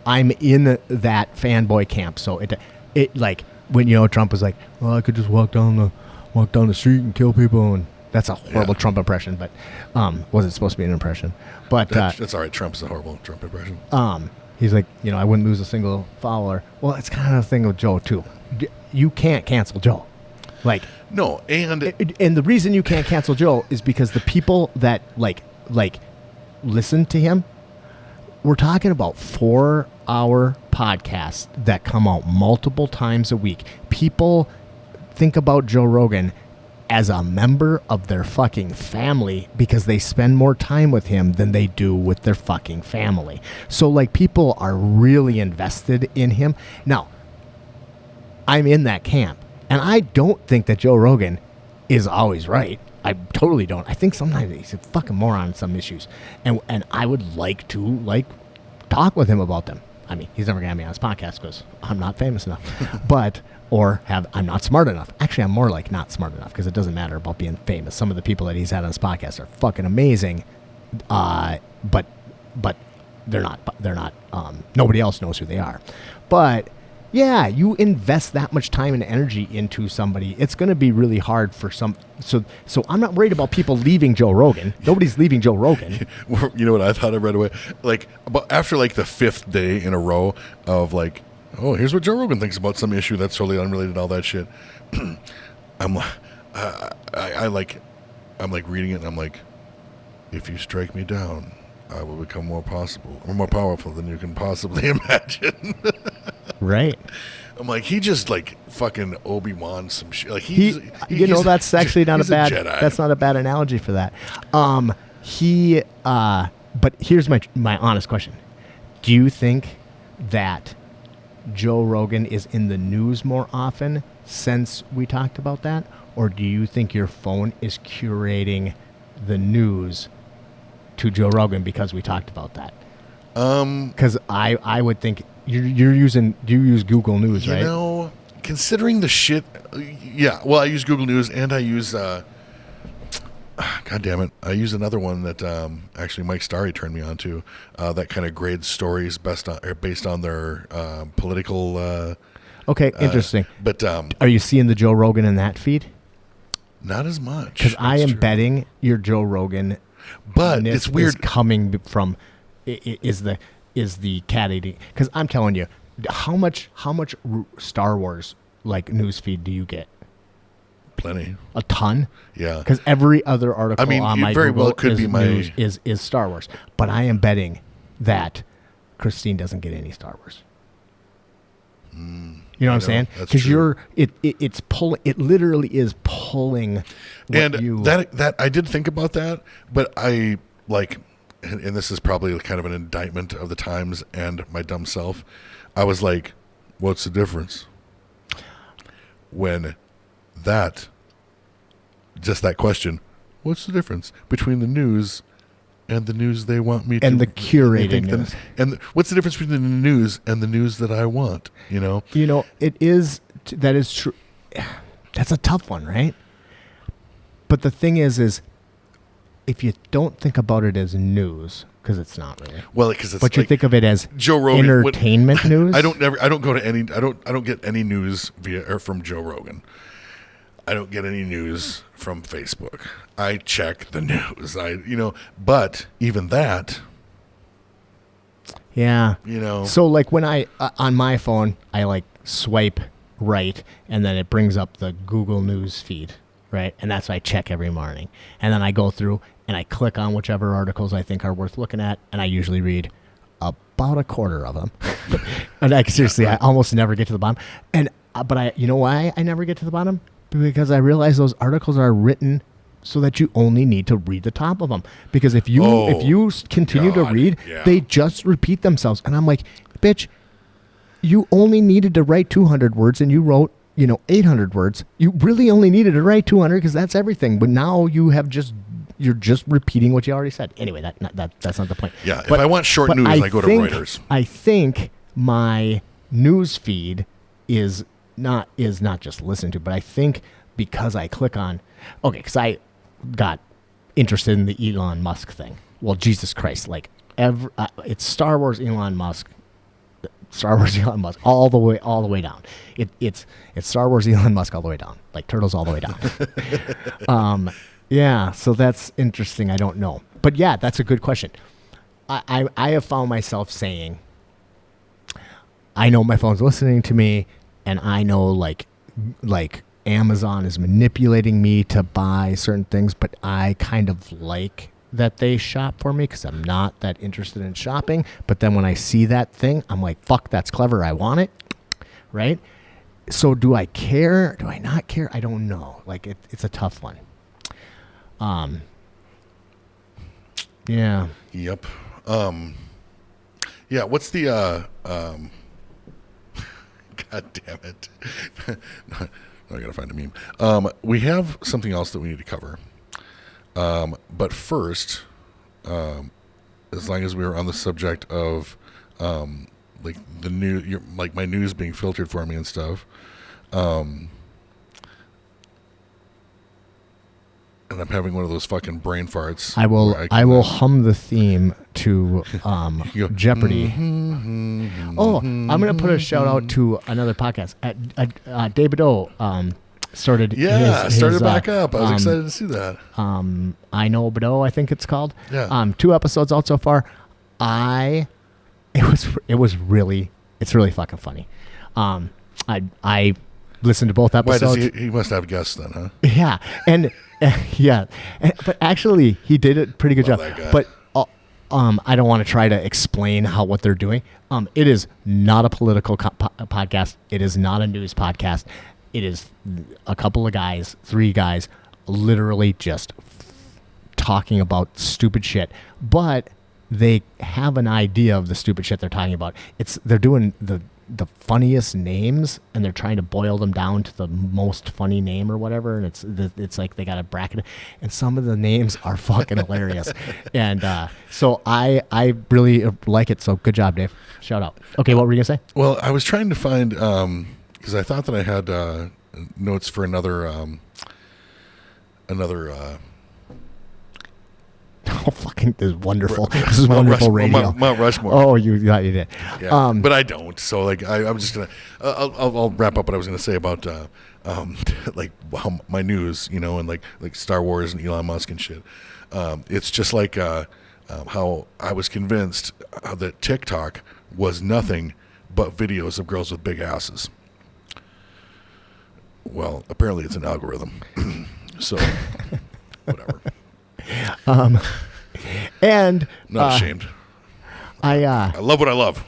Speaker 2: in that fanboy camp. So it like when Trump was like, well, I could just walk down the street and kill people, and that's a horrible Trump impression, but wasn't supposed to be an impression. But
Speaker 1: that's all right. Trump's a horrible Trump impression.
Speaker 2: He's like, I wouldn't lose a single follower. Well, it's kind of a thing with Joe too. You can't cancel Joe. Like
Speaker 1: no, and
Speaker 2: the reason you can't cancel Joe is because the people that like listen to him, we're talking about 4-hour podcasts that come out multiple times a week. People think about Joe Rogan as a member of their fucking family because they spend more time with him than they do with their fucking family. So like people are really invested in him. Now, I'm in that camp. And I don't think that Joe Rogan is always right. I totally don't. I think sometimes he's a fucking moron on some issues. And I would like to, talk with him about them. I mean, he's never going to have me on his podcast because I'm not famous enough. I'm not smart enough. Actually, I'm more like not smart enough because it doesn't matter about being famous. Some of the people that he's had on his podcast are fucking amazing. But they're not, nobody else knows who they are. But yeah, you invest that much time and energy into somebody, it's going to be really hard for some. So I'm not worried about people leaving Joe Rogan. Nobody's leaving Joe Rogan.
Speaker 1: You know what I thought I read away? Like after like the 5th day in a row of like, oh, here's what Joe Rogan thinks about some issue that's totally unrelated, all that shit. I'm like reading it and I'm like, if you strike me down, I will become more powerful than you can possibly imagine.
Speaker 2: Right.
Speaker 1: I'm like, he just like fucking Obi-Wan some shit. Like
Speaker 2: that's actually not a bad.
Speaker 1: Jedi.
Speaker 2: That's not a bad analogy for that. But here's my honest question: do you think that Joe Rogan is in the news more often since we talked about that, or do you think your phone is curating the news to Joe Rogan because we talked about that? Because I would think you use Google News, right?
Speaker 1: You know, considering the shit, yeah. Well, I use Google News and I use, God damn it, I use another one that actually Mike Starry turned me on to. That kind of grades stories based on their political.
Speaker 2: Okay, interesting.
Speaker 1: But
Speaker 2: are you seeing the Joe Rogan in that feed?
Speaker 1: Not as much.
Speaker 2: Because I am betting your Joe Rogan.
Speaker 1: But it's weird
Speaker 2: is coming from is the cat eating, because I'm telling you, how much Star Wars like news feed do you get?
Speaker 1: Plenty.
Speaker 2: A ton.
Speaker 1: Yeah.
Speaker 2: Because every other article on my
Speaker 1: very
Speaker 2: Google
Speaker 1: well could be my
Speaker 2: news is Star Wars, but I am betting that Christine doesn't get any Star Wars. You know what I'm saying? Because it's pulling. It literally is pulling.
Speaker 1: That I did think about that, but I like, and this is probably kind of an indictment of the times and my dumb self. I was like, "What's the difference?" When just that question, what's the difference between the news and the news they want me to,
Speaker 2: and the curated news,
Speaker 1: and what's the difference between the news and the news that I want?
Speaker 2: It is, that is true. That's a tough one, right? But the thing is if you don't think about it as news, because it's not really.
Speaker 1: Well, because it's.
Speaker 2: But you think of it as
Speaker 1: Joe Rogan
Speaker 2: entertainment news.
Speaker 1: I don't get any news from Joe Rogan. I don't get any news from Facebook. I check the news. But even that,
Speaker 2: yeah.
Speaker 1: you
Speaker 2: So like when I on my phone, I like swipe right, and then it brings up the Google News feed, right? And that's what I check every morning. And then I go through and I click on whichever articles I think are worth looking at, and I usually read about a quarter of them. And seriously, I almost never get to the bottom. And but you know why I never get to the bottom? Because I realize those articles are written so that you only need to read the top of them. Because if you continue to read, they just repeat themselves. And I'm like, bitch, you only needed to write 200 words and you wrote, 800 words. You really only needed to write 200 because that's everything. But now you're just repeating what you already said. Anyway, that's not the point.
Speaker 1: Yeah, if I want short news, I go to Reuters.
Speaker 2: I think my news feed is not just listened to, but I think because I click on, because I got interested in the Elon Musk thing. Well, Jesus Christ, it's Star Wars Elon Musk, all the way down. It's Star Wars Elon Musk all the way down, like turtles all the way down. Yeah, so that's interesting. I don't know, but yeah, that's a good question. I have found myself saying, I know my phone's listening to me, and I know like Amazon is manipulating me to buy certain things, but I kind of like that they shop for me because I'm not that interested in shopping. But then when I see that thing, I'm like, fuck, that's clever. I want it. Right? So do I care? Do I not care? I don't know. Like it's a tough one. Yeah.
Speaker 1: Yep. Yeah. What's the, God damn it. No, I gotta find a meme. We have something else that we need to cover. But first, as long as we were on the subject of like the new, like my news being filtered for me and stuff, and I'm having one of those fucking brain farts.
Speaker 2: I will hum the theme to Jeopardy. I'm gonna put a shout out to another podcast. David O started.
Speaker 1: Started back up. I was excited to see that.
Speaker 2: I know Bedeau, I think it's called.
Speaker 1: Yeah.
Speaker 2: 2 episodes out so far. It's really fucking funny. I listened to both episodes.
Speaker 1: Why does he must have guests then, huh?
Speaker 2: Yeah, and but actually he did a pretty good job.
Speaker 1: That guy.
Speaker 2: But I don't want to try to explain what they're doing. It is not a political podcast. It is not a news podcast. It is a couple of guys, 3 guys, literally just talking about stupid shit. But they have an idea of the stupid shit they're talking about. They're doing the funniest names, and they're trying to boil them down to the most funny name or whatever. And it's like they got a bracket, and some of the names are fucking hilarious. And so I really like it. So good job, Dave. Shout out. Okay, what were you gonna say?
Speaker 1: Well, I was trying to find because I thought that I had notes for another.
Speaker 2: Oh, fucking! This is wonderful. This is wonderful radio.
Speaker 1: Mount Rushmore.
Speaker 2: Oh, you did.
Speaker 1: Yeah, but I don't. So like, I'm just gonna. I'll wrap up what I was gonna say about like how my news, and like Star Wars and Elon Musk and shit. It's just like how I was convinced that TikTok was nothing but videos of girls with big asses. Well, apparently it's an algorithm. So whatever.
Speaker 2: And
Speaker 1: not ashamed.
Speaker 2: I
Speaker 1: love what I love.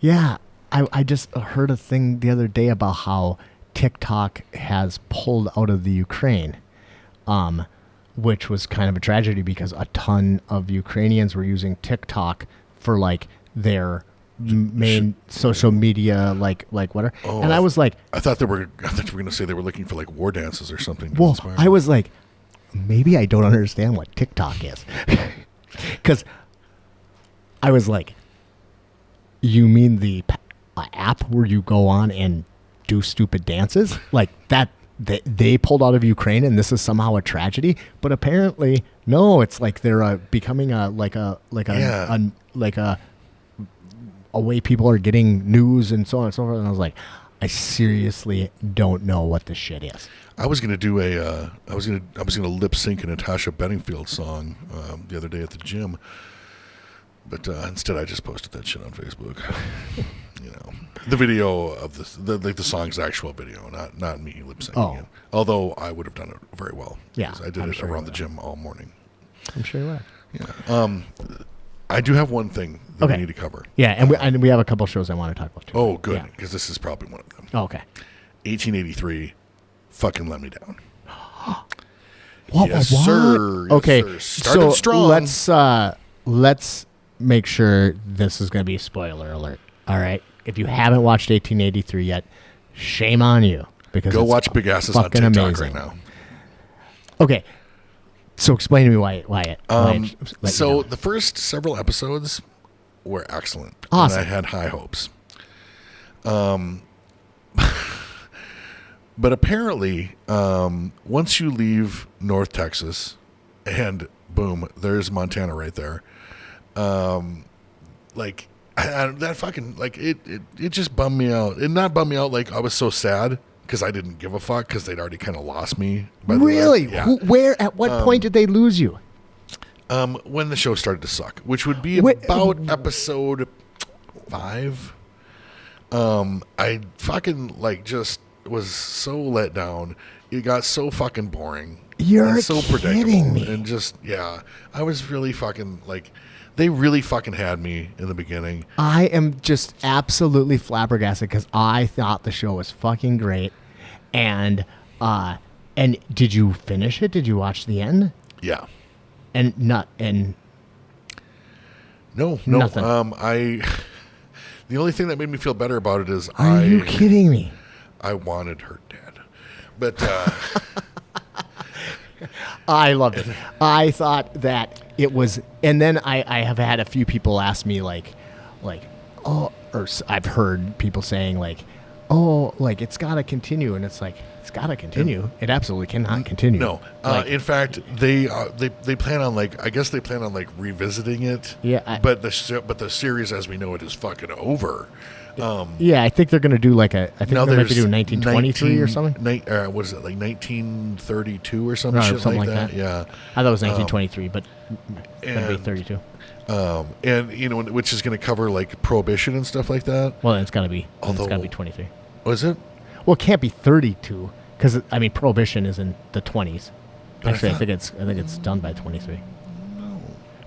Speaker 2: Yeah, I just heard a thing the other day about how TikTok has pulled out of the Ukraine, which was kind of a tragedy because a ton of Ukrainians were using TikTok for like their main social media, like whatever. Oh, and I was like,
Speaker 1: I thought you were going to say they were looking for like war dances or something.
Speaker 2: Well, I was like, maybe I don't understand what TikTok is, because I was like, you mean the app where you go on and do stupid dances like that? They pulled out of Ukraine, and this is somehow a tragedy. But apparently, no. It's like they're becoming a way people are getting news and so on and so forth. And I was like, I seriously don't know what this shit is.
Speaker 1: I was gonna do I was gonna lip sync a Natasha Bedingfield song the other day at the gym, but instead I just posted that shit on Facebook. You know, the video of the song's actual video, not me lip syncing it. Although I would have done it very well.
Speaker 2: Yeah,
Speaker 1: I did it around the gym all morning.
Speaker 2: I'm sure you would.
Speaker 1: Yeah. I do have one thing that we need to cover.
Speaker 2: Yeah, and we have a couple shows I want to talk about too.
Speaker 1: Oh, good, because this is probably one of them.
Speaker 2: Oh, okay.
Speaker 1: 1883, fucking let me down.
Speaker 2: What?
Speaker 1: Yes, sir.
Speaker 2: Okay,
Speaker 1: yes, sir. Started strong.
Speaker 2: Let's make sure this is going to be a spoiler alert. All right, if you haven't watched 1883 yet, shame on you, because
Speaker 1: go watch Big Asses on TikTok
Speaker 2: amazing.
Speaker 1: right now.
Speaker 2: Okay, so explain to me why
Speaker 1: So the first several episodes were excellent.
Speaker 2: Awesome.
Speaker 1: And I had high hopes. But apparently, once you leave North Texas, and boom, there's Montana right there. Like that fucking it just bummed me out. It not bummed me out like I was so sad because I didn't give a fuck because they'd already kind of lost me.
Speaker 2: Really?
Speaker 1: Yeah.
Speaker 2: Where? At what point did they lose you?
Speaker 1: When the show started to suck, which would be about episode 5. I fucking just was so let down. It got so fucking boring.
Speaker 2: You're
Speaker 1: so
Speaker 2: kidding
Speaker 1: predictable.
Speaker 2: me.
Speaker 1: And I was really fucking they really fucking had me in the beginning.
Speaker 2: I am just absolutely flabbergasted because I thought the show was fucking great. And did you finish it? Did you watch the end?
Speaker 1: Yeah.
Speaker 2: No.
Speaker 1: Nothing. The only thing that made me feel better about it is
Speaker 2: Are you kidding me?
Speaker 1: I wanted her dead. But
Speaker 2: I loved it. I thought that it was, and then I have had a few people ask me or I've heard people saying it's got to continue, and it's like, it's got to continue. It absolutely cannot continue.
Speaker 1: No. In fact, they plan on I guess they plan on revisiting it.
Speaker 2: Yeah.
Speaker 1: But the series as we know it is fucking over.
Speaker 2: Yeah, I think they're going to do I think they're going to do 1923 or something.
Speaker 1: What is it, 1932 or something? Shit
Speaker 2: something
Speaker 1: like
Speaker 2: that.
Speaker 1: Yeah.
Speaker 2: I thought it was 1923, but it's going to be 32.
Speaker 1: And which is going to cover prohibition and stuff like that.
Speaker 2: Well, it's got to be. It's got to be 23.
Speaker 1: Was it?
Speaker 2: Well, it can't be 32 because prohibition is in the 20s. Actually, I think it's done by 23.
Speaker 1: No.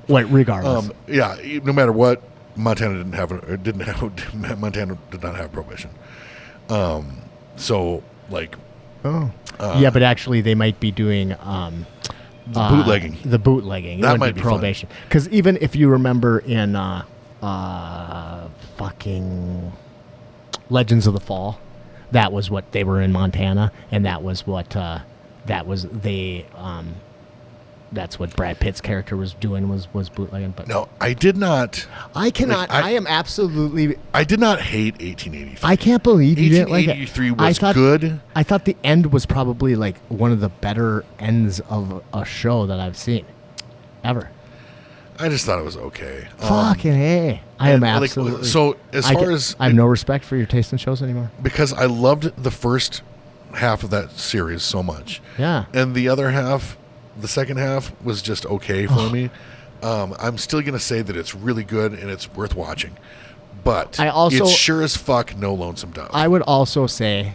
Speaker 2: Well, regardless.
Speaker 1: Yeah. No matter what, Montana Montana did not have prohibition. So
Speaker 2: yeah, but actually they might be doing
Speaker 1: bootlegging.
Speaker 2: The bootlegging.
Speaker 1: That
Speaker 2: it
Speaker 1: might be
Speaker 2: prohibition. Because even if you remember in fucking Legends of the Fall, that was what they were in Montana, and that was what that's what Brad Pitt's character was doing was bootlegging. But
Speaker 1: no, I did not.
Speaker 2: I cannot. I am absolutely.
Speaker 1: I did not hate 1883.
Speaker 2: I can't believe you didn't like it.
Speaker 1: 1883 was good.
Speaker 2: I thought the end was probably one of the better ends of a show that I've seen ever.
Speaker 1: I just thought it was okay.
Speaker 2: Fucking A. I am absolutely.
Speaker 1: So as far as
Speaker 2: I have no respect for your taste in shows anymore.
Speaker 1: Because I loved the first half of that series so much.
Speaker 2: Yeah.
Speaker 1: And the other half. The second half was just okay for me. I'm still going to say that it's really good and it's worth watching. But it's sure as fuck no Lonesome Dove.
Speaker 2: I would also say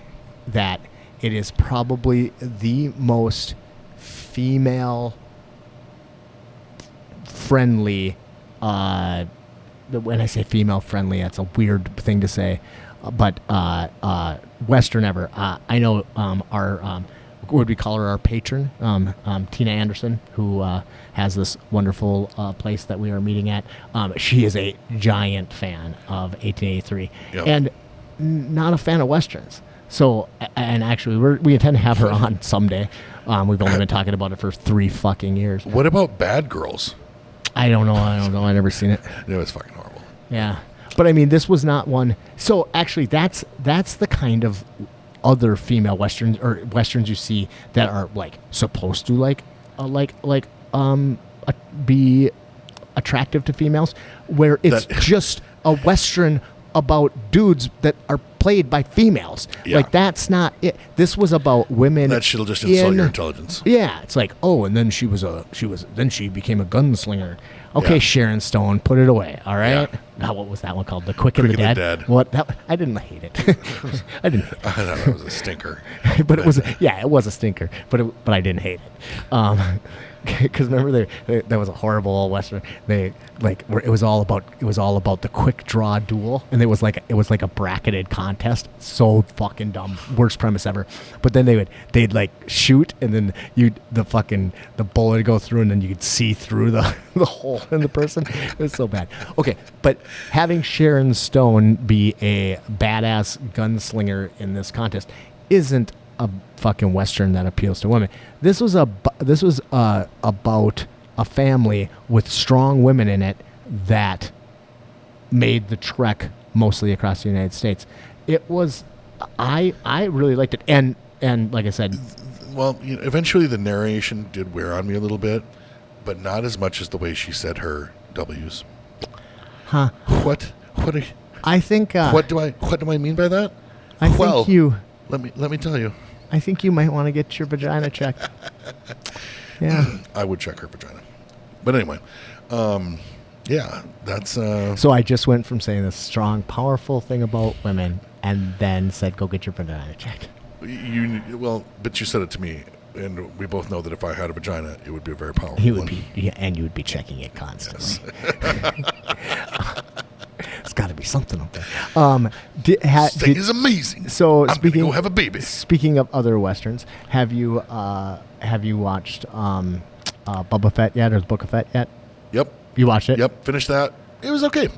Speaker 2: that it is probably the most female-friendly, when I say female-friendly, that's a weird thing to say, but Western ever. I know our... what would we call her, our patron, Tina Anderson, who has this wonderful place that we are meeting at. She is a giant fan of 1883 and not a fan of Westerns. So, and actually, we intend to have her on someday. We've only been talking about it for 3 fucking years.
Speaker 1: What about Bad Girls?
Speaker 2: I don't know. I've never seen it.
Speaker 1: It was fucking horrible.
Speaker 2: Yeah. But, this was not one. So, actually, that's the kind of other female westerns or westerns you see that are supposed to be attractive to females, where it's just a western about dudes that are played by females.
Speaker 1: Yeah.
Speaker 2: Like, that's not it. This was about women.
Speaker 1: That shit'll just insult your intelligence.
Speaker 2: Yeah, it's like, oh, and then she became a gunslinger. Okay, Sharon Stone, put it away. All right.
Speaker 1: Yeah.
Speaker 2: Now, what was that one called? The Quick and the Dead. What? I didn't hate it. I didn't.
Speaker 1: I thought it was a stinker.
Speaker 2: But it was a stinker. But I didn't hate it. Because remember, there was a horrible old western. It was all about the quick draw duel, and it was like a bracketed contest. So fucking dumb, worst premise ever. But then they'd like shoot, and then the bullet would go through, and then you could see through the hole in the person. It was so bad. Okay, but having Sharon Stone be a badass gunslinger in this contest isn't a fucking western that appeals to women. This was about a family with strong women in it that made the trek mostly across the United States. It was I really liked it, and like I said,
Speaker 1: well, eventually the narration did wear on me a little bit, but not as much as the way she said her W's.
Speaker 2: Huh?
Speaker 1: What?
Speaker 2: I think.
Speaker 1: What do I mean by that? Let me tell you.
Speaker 2: I think you might want to get your vagina checked. Yeah.
Speaker 1: I would check her vagina. But anyway, yeah, that's...
Speaker 2: So I just went from saying this strong, powerful thing about women and then said, go get your vagina checked.
Speaker 1: But you said it to me, and we both know that if I had a vagina, it would be a very powerful one.
Speaker 2: And you would be checking it constantly. Yes. It's got to be something up there.
Speaker 1: This thing is amazing.
Speaker 2: So
Speaker 1: I'm gonna go have a baby.
Speaker 2: Speaking of other westerns, have you watched Boba Fett yet, or the Book of Fett yet?
Speaker 1: Yep.
Speaker 2: You watched it?
Speaker 1: Yep. Finished that. It was okay.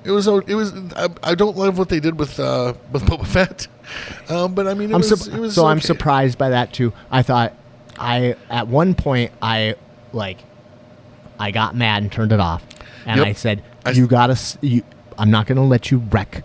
Speaker 1: It was. I don't love what they did with Boba Fett, but I mean, it was.
Speaker 2: So
Speaker 1: okay.
Speaker 2: I'm surprised by that too. I thought at one point I got mad and turned it off, and I said, I'm not going to let you wreck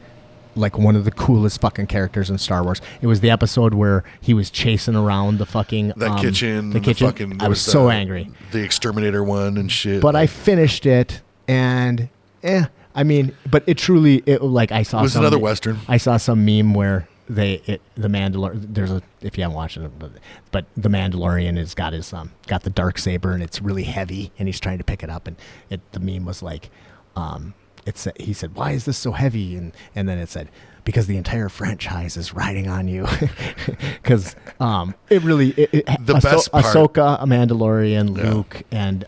Speaker 2: like one of the coolest fucking characters in Star Wars. It was the episode where he was chasing around the fucking
Speaker 1: kitchen.
Speaker 2: The kitchen. I was so angry.
Speaker 1: The exterminator one and shit.
Speaker 2: But I finished it, and I mean, but it truly I saw. It
Speaker 1: was another western.
Speaker 2: I saw some meme where the Mandalorian. If you haven't watched it, but the Mandalorian has got his got the dark saber, and it's really heavy, and he's trying to pick it up, and the meme was like. He said, "Why is this so heavy?" And then it said, "Because the entire franchise is riding on you." Because it really the best part, Ahsoka, a Mandalorian, Luke, and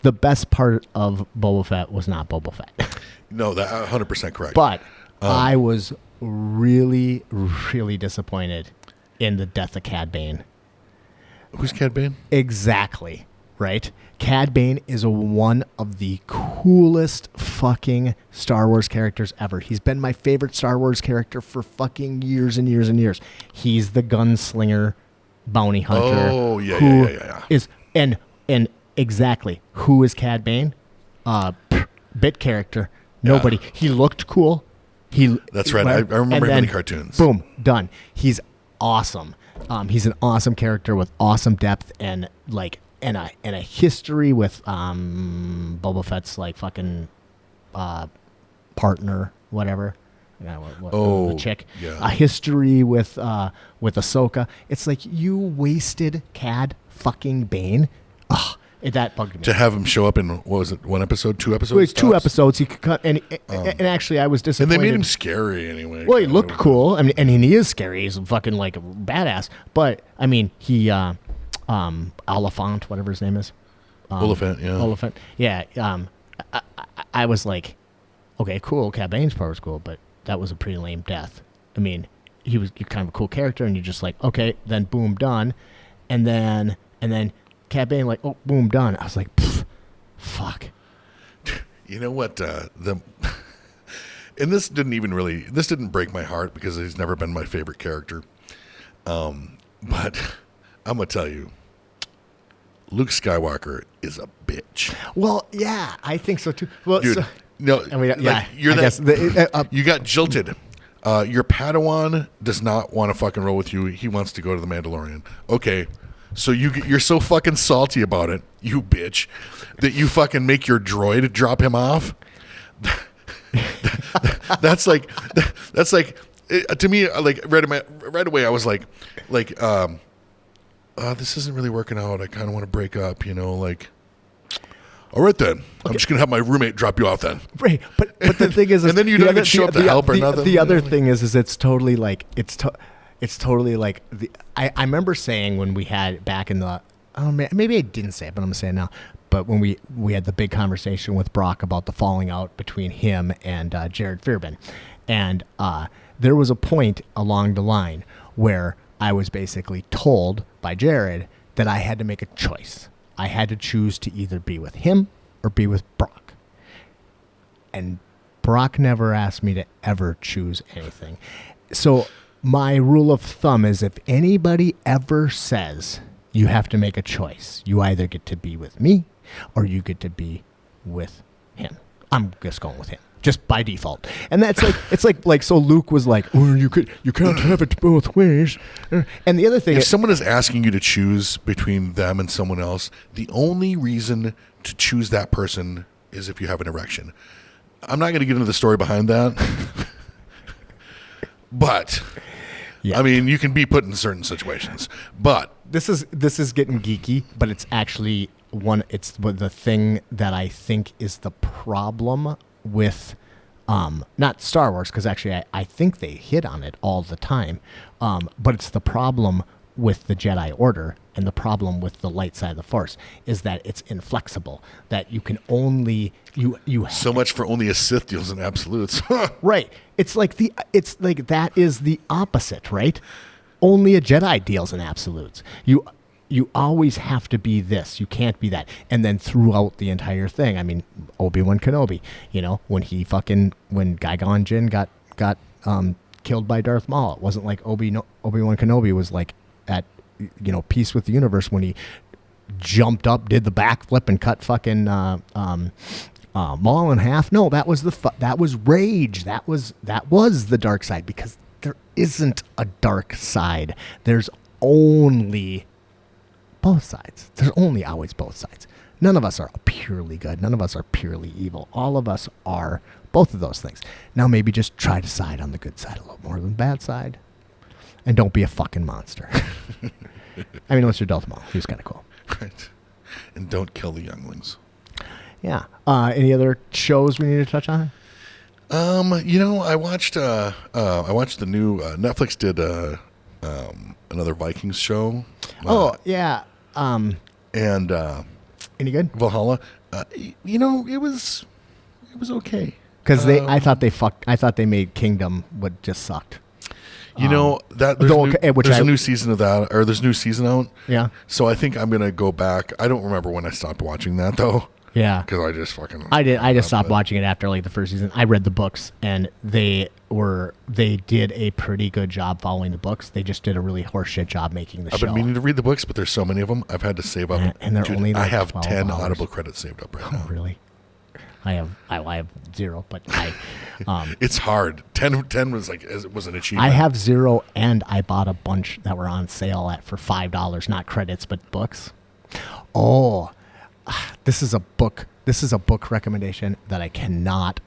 Speaker 2: the best part of Boba Fett was not Boba Fett.
Speaker 1: No, that 100% correct.
Speaker 2: But I was really, really disappointed in the death of Cad Bane.
Speaker 1: Who's Cad Bane?
Speaker 2: Exactly. Right? Cad Bane is one of the coolest fucking Star Wars characters ever. He's been my favorite Star Wars character for fucking years and years and years. He's the gunslinger bounty hunter.
Speaker 1: Oh, yeah.
Speaker 2: And exactly, who is Cad Bane? Bit character. Nobody. Yeah. He looked cool.
Speaker 1: That's right. I remember him in the cartoons.
Speaker 2: Boom, done. He's awesome. He's an awesome character with awesome depth and and a history with Boba Fett's like fucking partner, whatever. The chick. Yeah. A history with Ahsoka. It's like you wasted Cad fucking Bane. Ugh, that bugged me.
Speaker 1: To have him show up in what was it? 1 episode, 2 episodes?
Speaker 2: Well, 2 episodes. He could cut, and actually, I was disappointed.
Speaker 1: And they made him scary anyway.
Speaker 2: Well, he looked cool. I mean, and he is scary. He's fucking like a badass. But I mean, he Oliphant, whatever his name is.
Speaker 1: Oliphant, yeah.
Speaker 2: Oliphant, yeah. I was like, okay, cool. Cad Bane's part was cool, but that was a pretty lame death. I mean, you're kind of a cool character, and you're just like, okay, then boom, done, and then Cad Bane like, oh, boom, done. I was like, fuck.
Speaker 1: You know what? And this didn't break my heart because he's never been my favorite character. But I'm gonna tell you. Luke Skywalker is a bitch.
Speaker 2: Well, yeah, I think so too. Well,
Speaker 1: dude, no, I mean, yeah, you got jilted. Your Padawan does not want to fucking roll with you. He wants to go to the Mandalorian. Okay, so you're so fucking salty about it, you bitch, that you fucking make your droid drop him off. That's like to me, like right away, I was like, this isn't really working out. I kind of want to break up, like. All right then, I'm just gonna have my roommate drop you off then.
Speaker 2: Right, but the thing is,
Speaker 1: and then you don't even show up to help or nothing.
Speaker 2: The other thing is it's totally like it's totally like I remember saying when we had back in the maybe I didn't say it, but I'm gonna say it now. But when we had the big conversation with Brock about the falling out between him and Jared Fearbin, and there was a point along the line where I was basically told by Jared that I had to make a choice. I had to choose to either be with him or be with Brock. And Brock never asked me to ever choose anything. So my rule of thumb is if anybody ever says you have to make a choice, you either get to be with me or you get to be with him. I'm just going with him, just by default. And that's like, it's like so Luke was like, oh, you can't have it both ways. And the other thing,
Speaker 1: if someone is asking you to choose between them and someone else, the only reason to choose that person is if you have an erection. I'm not going to get into the story behind that, but yeah. I mean, you can be put in certain situations, but
Speaker 2: this is getting geeky, but it's actually it's the thing that I think is the problem with not Star Wars, because actually I think they hit on it all the time, but it's the problem with the Jedi Order and the problem with the light side of the Force is that it's inflexible, that you can only you
Speaker 1: so much for only a Sith deals in absolutes.
Speaker 2: Right. It's like that is the opposite, right? Only a Jedi deals in absolutes. You always have to be this. You can't be that. And then throughout the entire thing, I mean, Obi-Wan Kenobi, when Qui-Gon Jinn got killed by Darth Maul, it wasn't like Obi-Wan Kenobi was like at peace with the universe when he jumped up, did the backflip, and cut fucking Maul in half. No, that was that was rage. That was the dark side, because there isn't a dark side. There's only both sides. There's only always both sides. None of us are purely good. None of us are purely evil. All of us are both of those things. Now maybe just try to side on the good side a little more than the bad side. And don't be a fucking monster. I mean, unless you're Darth Maul. He was kind of cool.
Speaker 1: Right. And don't kill the younglings.
Speaker 2: Yeah. Any other shows we need to touch on?
Speaker 1: I watched the new Netflix did another Vikings show.
Speaker 2: Yeah.
Speaker 1: And
Speaker 2: any good?
Speaker 1: Valhalla. It was okay.
Speaker 2: Because I thought they made Kingdom what just sucked.
Speaker 1: There's a new season of that, or there's a new season out.
Speaker 2: Yeah.
Speaker 1: So I think I'm gonna go back. I don't remember when I stopped watching that though.
Speaker 2: Yeah.
Speaker 1: Because I just fucking.
Speaker 2: I just stopped watching it after like the first season. I read the books, and they did a pretty good job following the books. They just did a really horseshit job making the show.
Speaker 1: I've been meaning to read the books, but there's so many of them. I've had to save up.
Speaker 2: And they're only like
Speaker 1: I have 10
Speaker 2: hours.
Speaker 1: Audible credits saved up right now.
Speaker 2: Oh, really? I have 0, but
Speaker 1: it's hard. 10 was an achievement.
Speaker 2: I have 0, and I bought a bunch that were on sale for $5, not credits, but books. Oh, this is a book recommendation that I cannot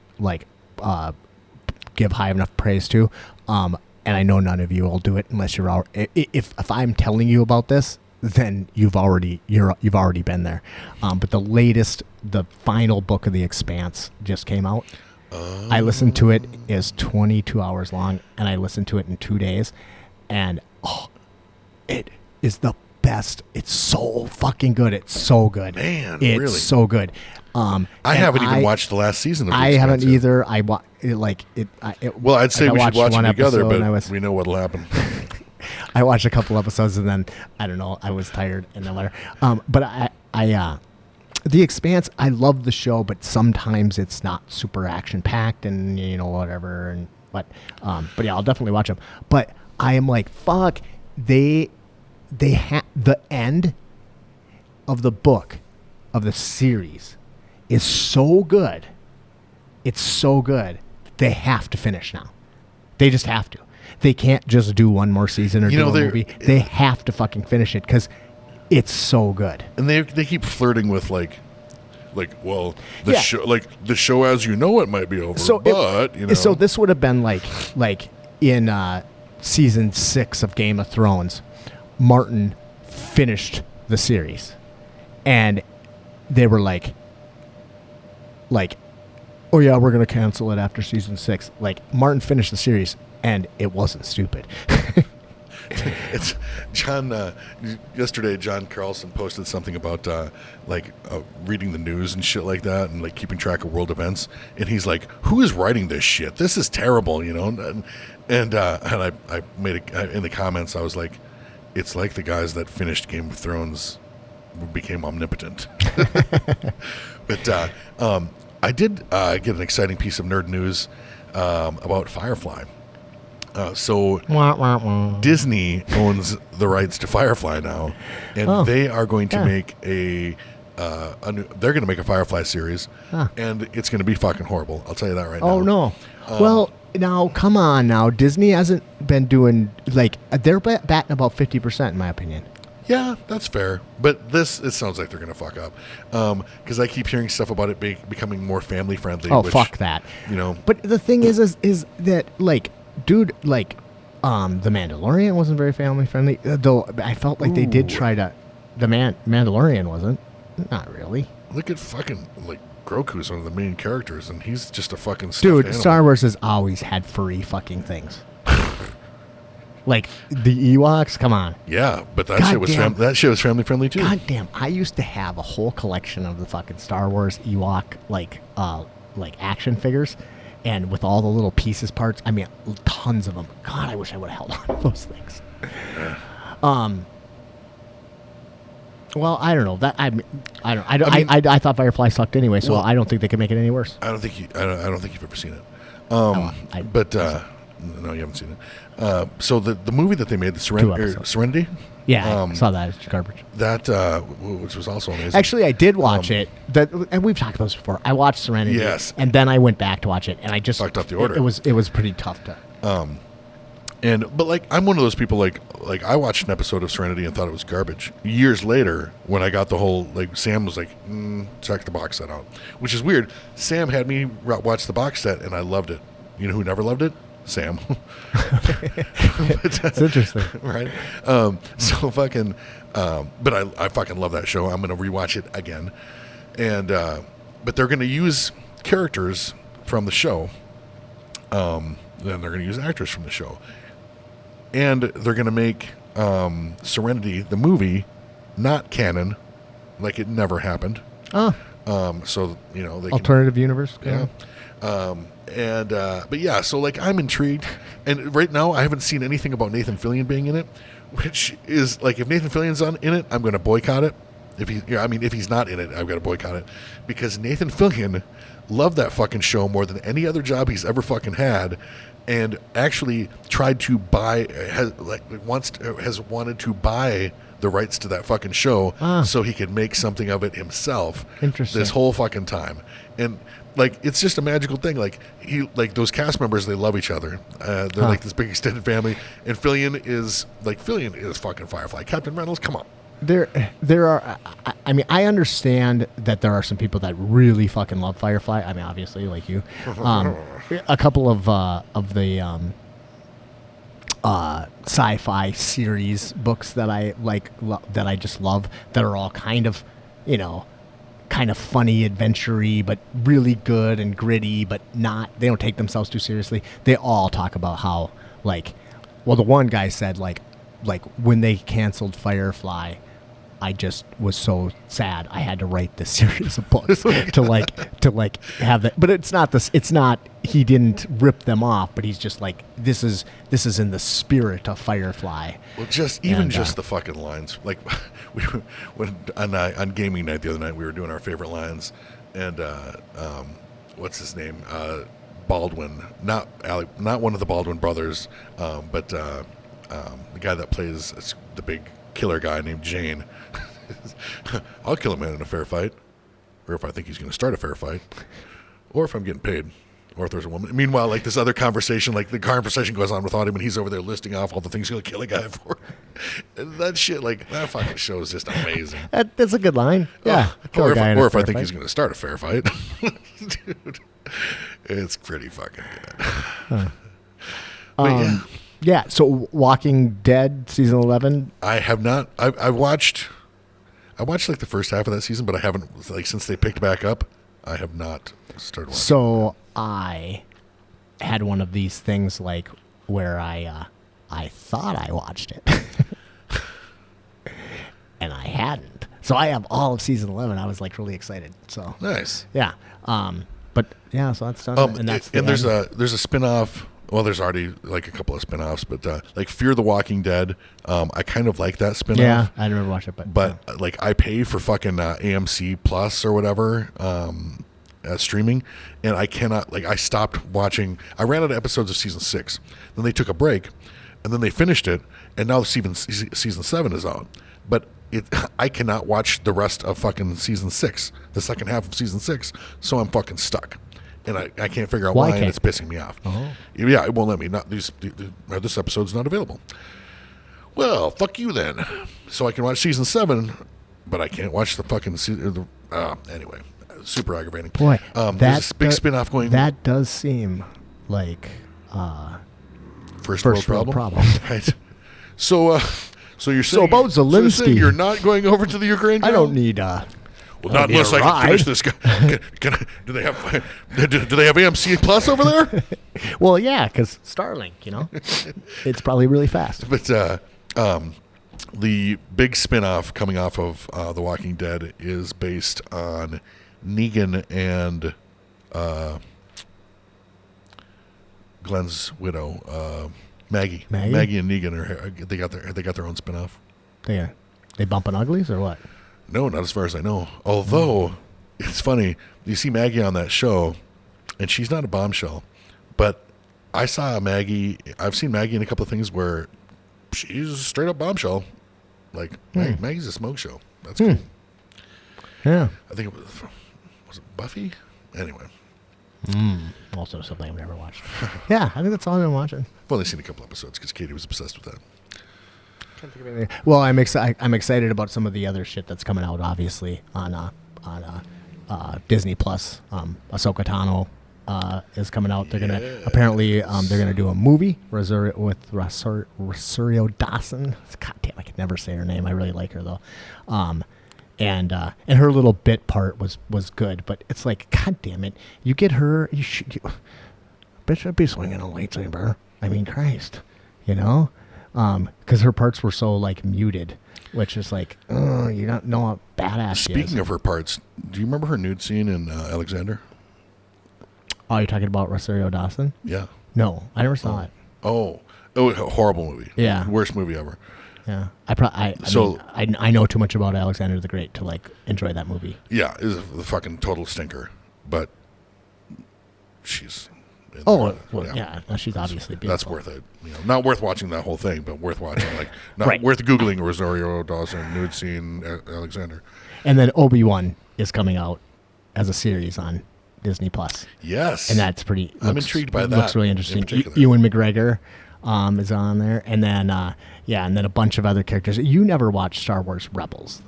Speaker 2: give high enough praise to. And I know none of you will do it unless you're if I'm telling you about this, then you've already been there. But the final book of The Expanse just came out.
Speaker 1: Oh.
Speaker 2: I listened to it. It's 22 hours long, and I listened to it in 2 days, and it is the best. It's so fucking good. It's so good.
Speaker 1: Man,
Speaker 2: it's
Speaker 1: really?
Speaker 2: so good.
Speaker 1: I haven't even watched the last season of The
Speaker 2: I
Speaker 1: Expanse
Speaker 2: haven't
Speaker 1: yet.
Speaker 2: either.
Speaker 1: Well, I'd say we should watch them together, but
Speaker 2: we
Speaker 1: know what'll happen.
Speaker 2: I watched a couple episodes, and then I don't know. I was tired, and then later. But I The Expanse. I love the show, but sometimes it's not super action packed, and whatever. And but yeah, I'll definitely watch them. But I am like, fuck. They have the end of the book of the series is so good. It's so good. They have to finish now. They just have to. They can't just do one more season or do a movie. They have to fucking finish it because it's so good.
Speaker 1: And they keep flirting with show, the show as you know it might be over. So this
Speaker 2: would have been like in season 6 of Game of Thrones, Martin finished the series, and they were like, oh yeah, we're gonna cancel it after season 6. Like, Martin finished the series, and it wasn't stupid.
Speaker 1: It's John. Yesterday, John Carlson posted something about reading the news and shit like that, and like keeping track of world events. And he's like, "Who is writing this shit? This is terrible," you know. And I made it in the comments. I was like, "It's like the guys that finished Game of Thrones became omnipotent." But I did get an exciting piece of nerd news about Firefly. So Disney owns the rights to Firefly now, and they are going to make they're going to make a Firefly series, and it's going to be fucking horrible. I'll tell you that right now.
Speaker 2: Oh no! Well, now come on, now Disney hasn't been doing they're batting about 50% in my opinion.
Speaker 1: Yeah, that's fair, but it sounds like they're going to fuck up, because I keep hearing stuff about it becoming more family friendly.
Speaker 2: Oh, fuck that!
Speaker 1: You know,
Speaker 2: but the thing is that dude, The Mandalorian wasn't very family friendly, though I felt like they did try to. The Mandalorian wasn't. Not really.
Speaker 1: Look at fucking, Grogu's one of the main characters, and he's just a fucking stuffed
Speaker 2: dude,
Speaker 1: animal.
Speaker 2: Star Wars has always had furry fucking things. Like, the Ewoks, come on.
Speaker 1: Yeah, but that shit was family friendly too.
Speaker 2: God damn, I used to have a whole collection of the fucking Star Wars Ewok, action figures. And with all the little pieces, parts, I mean, tons of them. God, I wish I would have held on to those things. Well, I don't know. I thought Firefly sucked anyway, so I don't think they could make it any worse.
Speaker 1: I don't think you've ever seen it. No, you haven't seen it. So the movie that they made, the Serenity.
Speaker 2: Yeah, I saw that. It's garbage.
Speaker 1: That which was also amazing.
Speaker 2: Actually, I did watch it. And we've talked about this before. I watched Serenity.
Speaker 1: Yes.
Speaker 2: And then I went back to watch it, and I just
Speaker 1: fucked up the order.
Speaker 2: It was pretty tough to.
Speaker 1: But I'm one of those people like I watched an episode of Serenity and thought it was garbage. Years later, when I got the whole Sam was like, check the box set out, which is weird. Sam had me watch the box set, and I loved it. You know who never loved it? Sam.
Speaker 2: It's interesting,
Speaker 1: right? So fucking, but I fucking love that show. I'm gonna rewatch it again, and but they're gonna use characters from the show, then they're gonna use actors from the show, and they're gonna make Serenity the movie not canon, like it never happened. So they
Speaker 2: alternative universe.
Speaker 1: Yeah. But yeah, so I'm intrigued, and right now I haven't seen anything about Nathan Fillion being in it, which is if Nathan Fillion's in it, I'm going to boycott it. If he's not in it, I've got to boycott it, because Nathan Fillion loved that fucking show more than any other job he's ever fucking had, and actually tried to buy has wanted to buy the rights to that fucking show so he could make something of it himself.
Speaker 2: Interesting.
Speaker 1: This whole fucking time. And it's just a magical thing. Those cast members, they love each other. They're this big extended family. And Fillion is fucking Firefly. Captain Reynolds, come on.
Speaker 2: There are. I mean, I understand that there are some people that really fucking love Firefly. I mean, obviously, like you. A couple of the sci-fi series books that I that I just love, that are all kind of funny, adventure-y, but really good and gritty, but they don't take themselves too seriously. They all talk about how the one guy said when they canceled Firefly, I just was so sad I had to write this series of books to have that. But it's not he didn't rip them off, but he's just this is in the spirit of Firefly.
Speaker 1: Well, just the fucking lines. On gaming night the other night, we were doing our favorite lines, and what's his name? Baldwin, not one of the Baldwin brothers, but the guy that plays the big killer guy named Jane. I'll kill a man in a fair fight, or if I think he's going to start a fair fight, or if I'm getting paid, or if there's a woman. Meanwhile, this other conversation, the conversation goes on without him, and he's over there listing off all the things he's going to kill a guy for. And that shit, that fucking show is just amazing.
Speaker 2: That's a good line. Yeah.
Speaker 1: Or if I think he's going to start a fair fight. Dude, it's pretty fucking good. But
Speaker 2: Yeah. So Walking Dead season 11.
Speaker 1: I have not. I watched like the first half of that season, but I haven't, like, since they picked back up, I have not started watching.
Speaker 2: So I had one of these things like where I thought I watched it, and I hadn't. So I have all of season 11. I was like really excited. So
Speaker 1: Nice.
Speaker 2: yeah. But yeah, so that's done. And that's
Speaker 1: there's a spin-off. Well, there's already like a couple of spin-offs, but like Fear the Walking Dead, I kind of like that spin-off.
Speaker 2: Yeah, I never watched it,
Speaker 1: but like I pay for fucking AMC Plus or whatever streaming, and I cannot, like, I stopped watching. I ran out of episodes of season 6. Then they took a break, and then they finished it, and now season 7 is out. But I cannot watch the rest of fucking season 6, the second half of season 6, so I'm fucking stuck. And I can't figure out why, and it's pissing me off.
Speaker 2: Oh.
Speaker 1: Yeah, it won't let me. This episode's not available. Well, fuck you then. So I can watch season 7, but I can't watch the fucking season. Anyway, super aggravating.
Speaker 2: Boy,
Speaker 1: there's a big spin-off going.
Speaker 2: That does seem like
Speaker 1: first world problem. Right. So you're saying,
Speaker 2: so about Zelenskyy,
Speaker 1: you're not going over to the Ukraine?
Speaker 2: I don't need.
Speaker 1: Well, not unless I can finish this guy. Do they have AMC Plus over there?
Speaker 2: Well, yeah, because Starlink, it's probably really fast.
Speaker 1: But the big spin-off coming off of The Walking Dead is based on Negan and Glenn's widow, Maggie. Maggie and Negan they got their own spin-off.
Speaker 2: They bumping uglies or what?
Speaker 1: No, not as far as I know. Although, it's funny, you see Maggie on that show, and she's not a bombshell. But I've seen Maggie in a couple of things where she's a straight up bombshell. Like, Maggie's a smoke show. That's cool.
Speaker 2: Yeah.
Speaker 1: I think was it Buffy? Anyway.
Speaker 2: Also something I've never watched. Yeah, I think that's all I've been watching.
Speaker 1: I've only seen a couple episodes because Katie was obsessed with that.
Speaker 2: Can't think of anything. Well, I'm excited about some of the other shit that's coming out. Obviously on Disney Plus. Ahsoka Tano is coming out. They're gonna apparently they're gonna do a movie with Rosario Dawson. God damn, I could never say her name. I really like her though. And her little bit part was good, but it's like, God damn it, you get her. Bitch should be swinging a lightsaber. I mean, Christ, because her parts were so like muted, which is like, you don't know how badass she is.
Speaker 1: Speaking of her parts, do you remember her nude scene in Alexander?
Speaker 2: Oh, you're talking about Rosario Dawson?
Speaker 1: Yeah.
Speaker 2: No, I never saw it.
Speaker 1: Oh, a horrible movie.
Speaker 2: Yeah.
Speaker 1: Worst movie ever.
Speaker 2: Yeah. I know too much about Alexander the Great to like enjoy that movie.
Speaker 1: Yeah, it's a fucking total stinker, but she's...
Speaker 2: Yeah. She's obviously beautiful.
Speaker 1: That's worth it. Not worth watching that whole thing, but worth watching. Like, not worth Googling Rosario Dawson nude scene Alexander.
Speaker 2: And then Obi-Wan is coming out as a series on Disney Plus.
Speaker 1: Yes,
Speaker 2: and that's pretty.
Speaker 1: I'm intrigued by that.
Speaker 2: Looks really interesting. Ewan McGregor is on there, and then and then a bunch of other characters. You never watched Star Wars Rebels,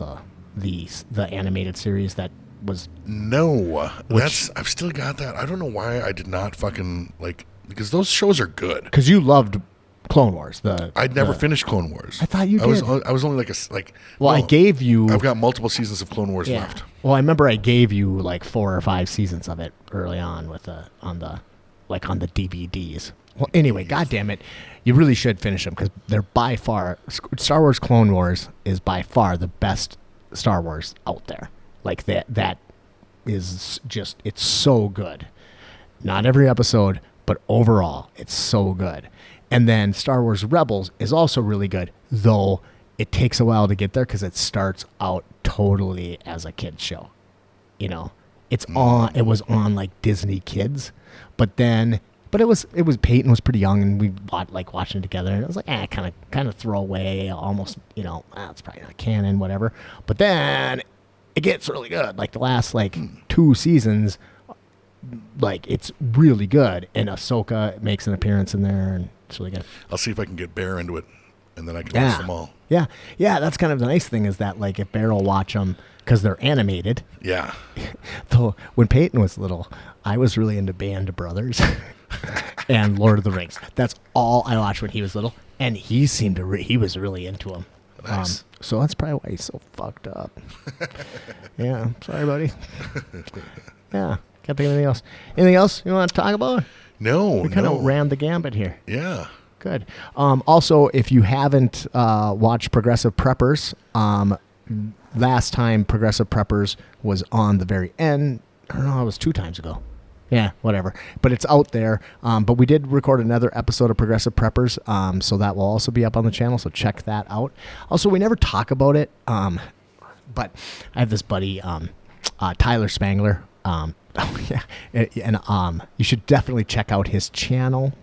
Speaker 2: the animated series that was
Speaker 1: I've still got that. I don't know why I did not fucking because those shows are good.
Speaker 2: Because you loved Clone Wars.
Speaker 1: I'd never finished Clone Wars.
Speaker 2: I thought you did.
Speaker 1: I was only
Speaker 2: I gave you.
Speaker 1: I've got multiple seasons of Clone Wars left.
Speaker 2: Well, I remember I gave you like 4 or 5 seasons of it early on on the DVDs. Well, anyway, goddamn it, you really should finish them because they're by far Star Wars Clone Wars is by far the best Star Wars out there. Like that is just, it's so good. Not every episode, but overall, it's so good. And then Star Wars Rebels is also really good, though it takes a while to get there because it starts out totally as a kid's show. It was on like Disney Kids, but it was Peyton was pretty young and we watching it together and it was like kind of throw away, almost it's probably not canon, whatever. But then it gets really good. Like the last 2 seasons, it's really good. And Ahsoka makes an appearance in there and it's really good.
Speaker 1: I'll see if I can get Bear into it and then I can watch them all.
Speaker 2: Yeah. That's kind of the nice thing is that if Bear will watch them because they're animated.
Speaker 1: Yeah.
Speaker 2: Though when Peyton was little, I was really into Band of Brothers. and Lord of the Rings. That's all I watched when he was little, and he seemed to he was really into them.
Speaker 1: Nice.
Speaker 2: So that's probably why he's so fucked up. Yeah, sorry, buddy. Yeah, can't think of anything else. Anything else you want to talk about?
Speaker 1: No,
Speaker 2: We kind of ran the gambit here.
Speaker 1: Yeah.
Speaker 2: Good. Also, if you haven't watched Progressive Preppers, last time Progressive Preppers was on the very end. I don't know, it was 2 times ago. Yeah, whatever. But it's out there. But we did record another episode of Progressive Preppers, so that will also be up on the channel, so check that out. Also, we never talk about it, but I have this buddy, Tyler Spangler. Oh, yeah. And you should definitely check out his channel,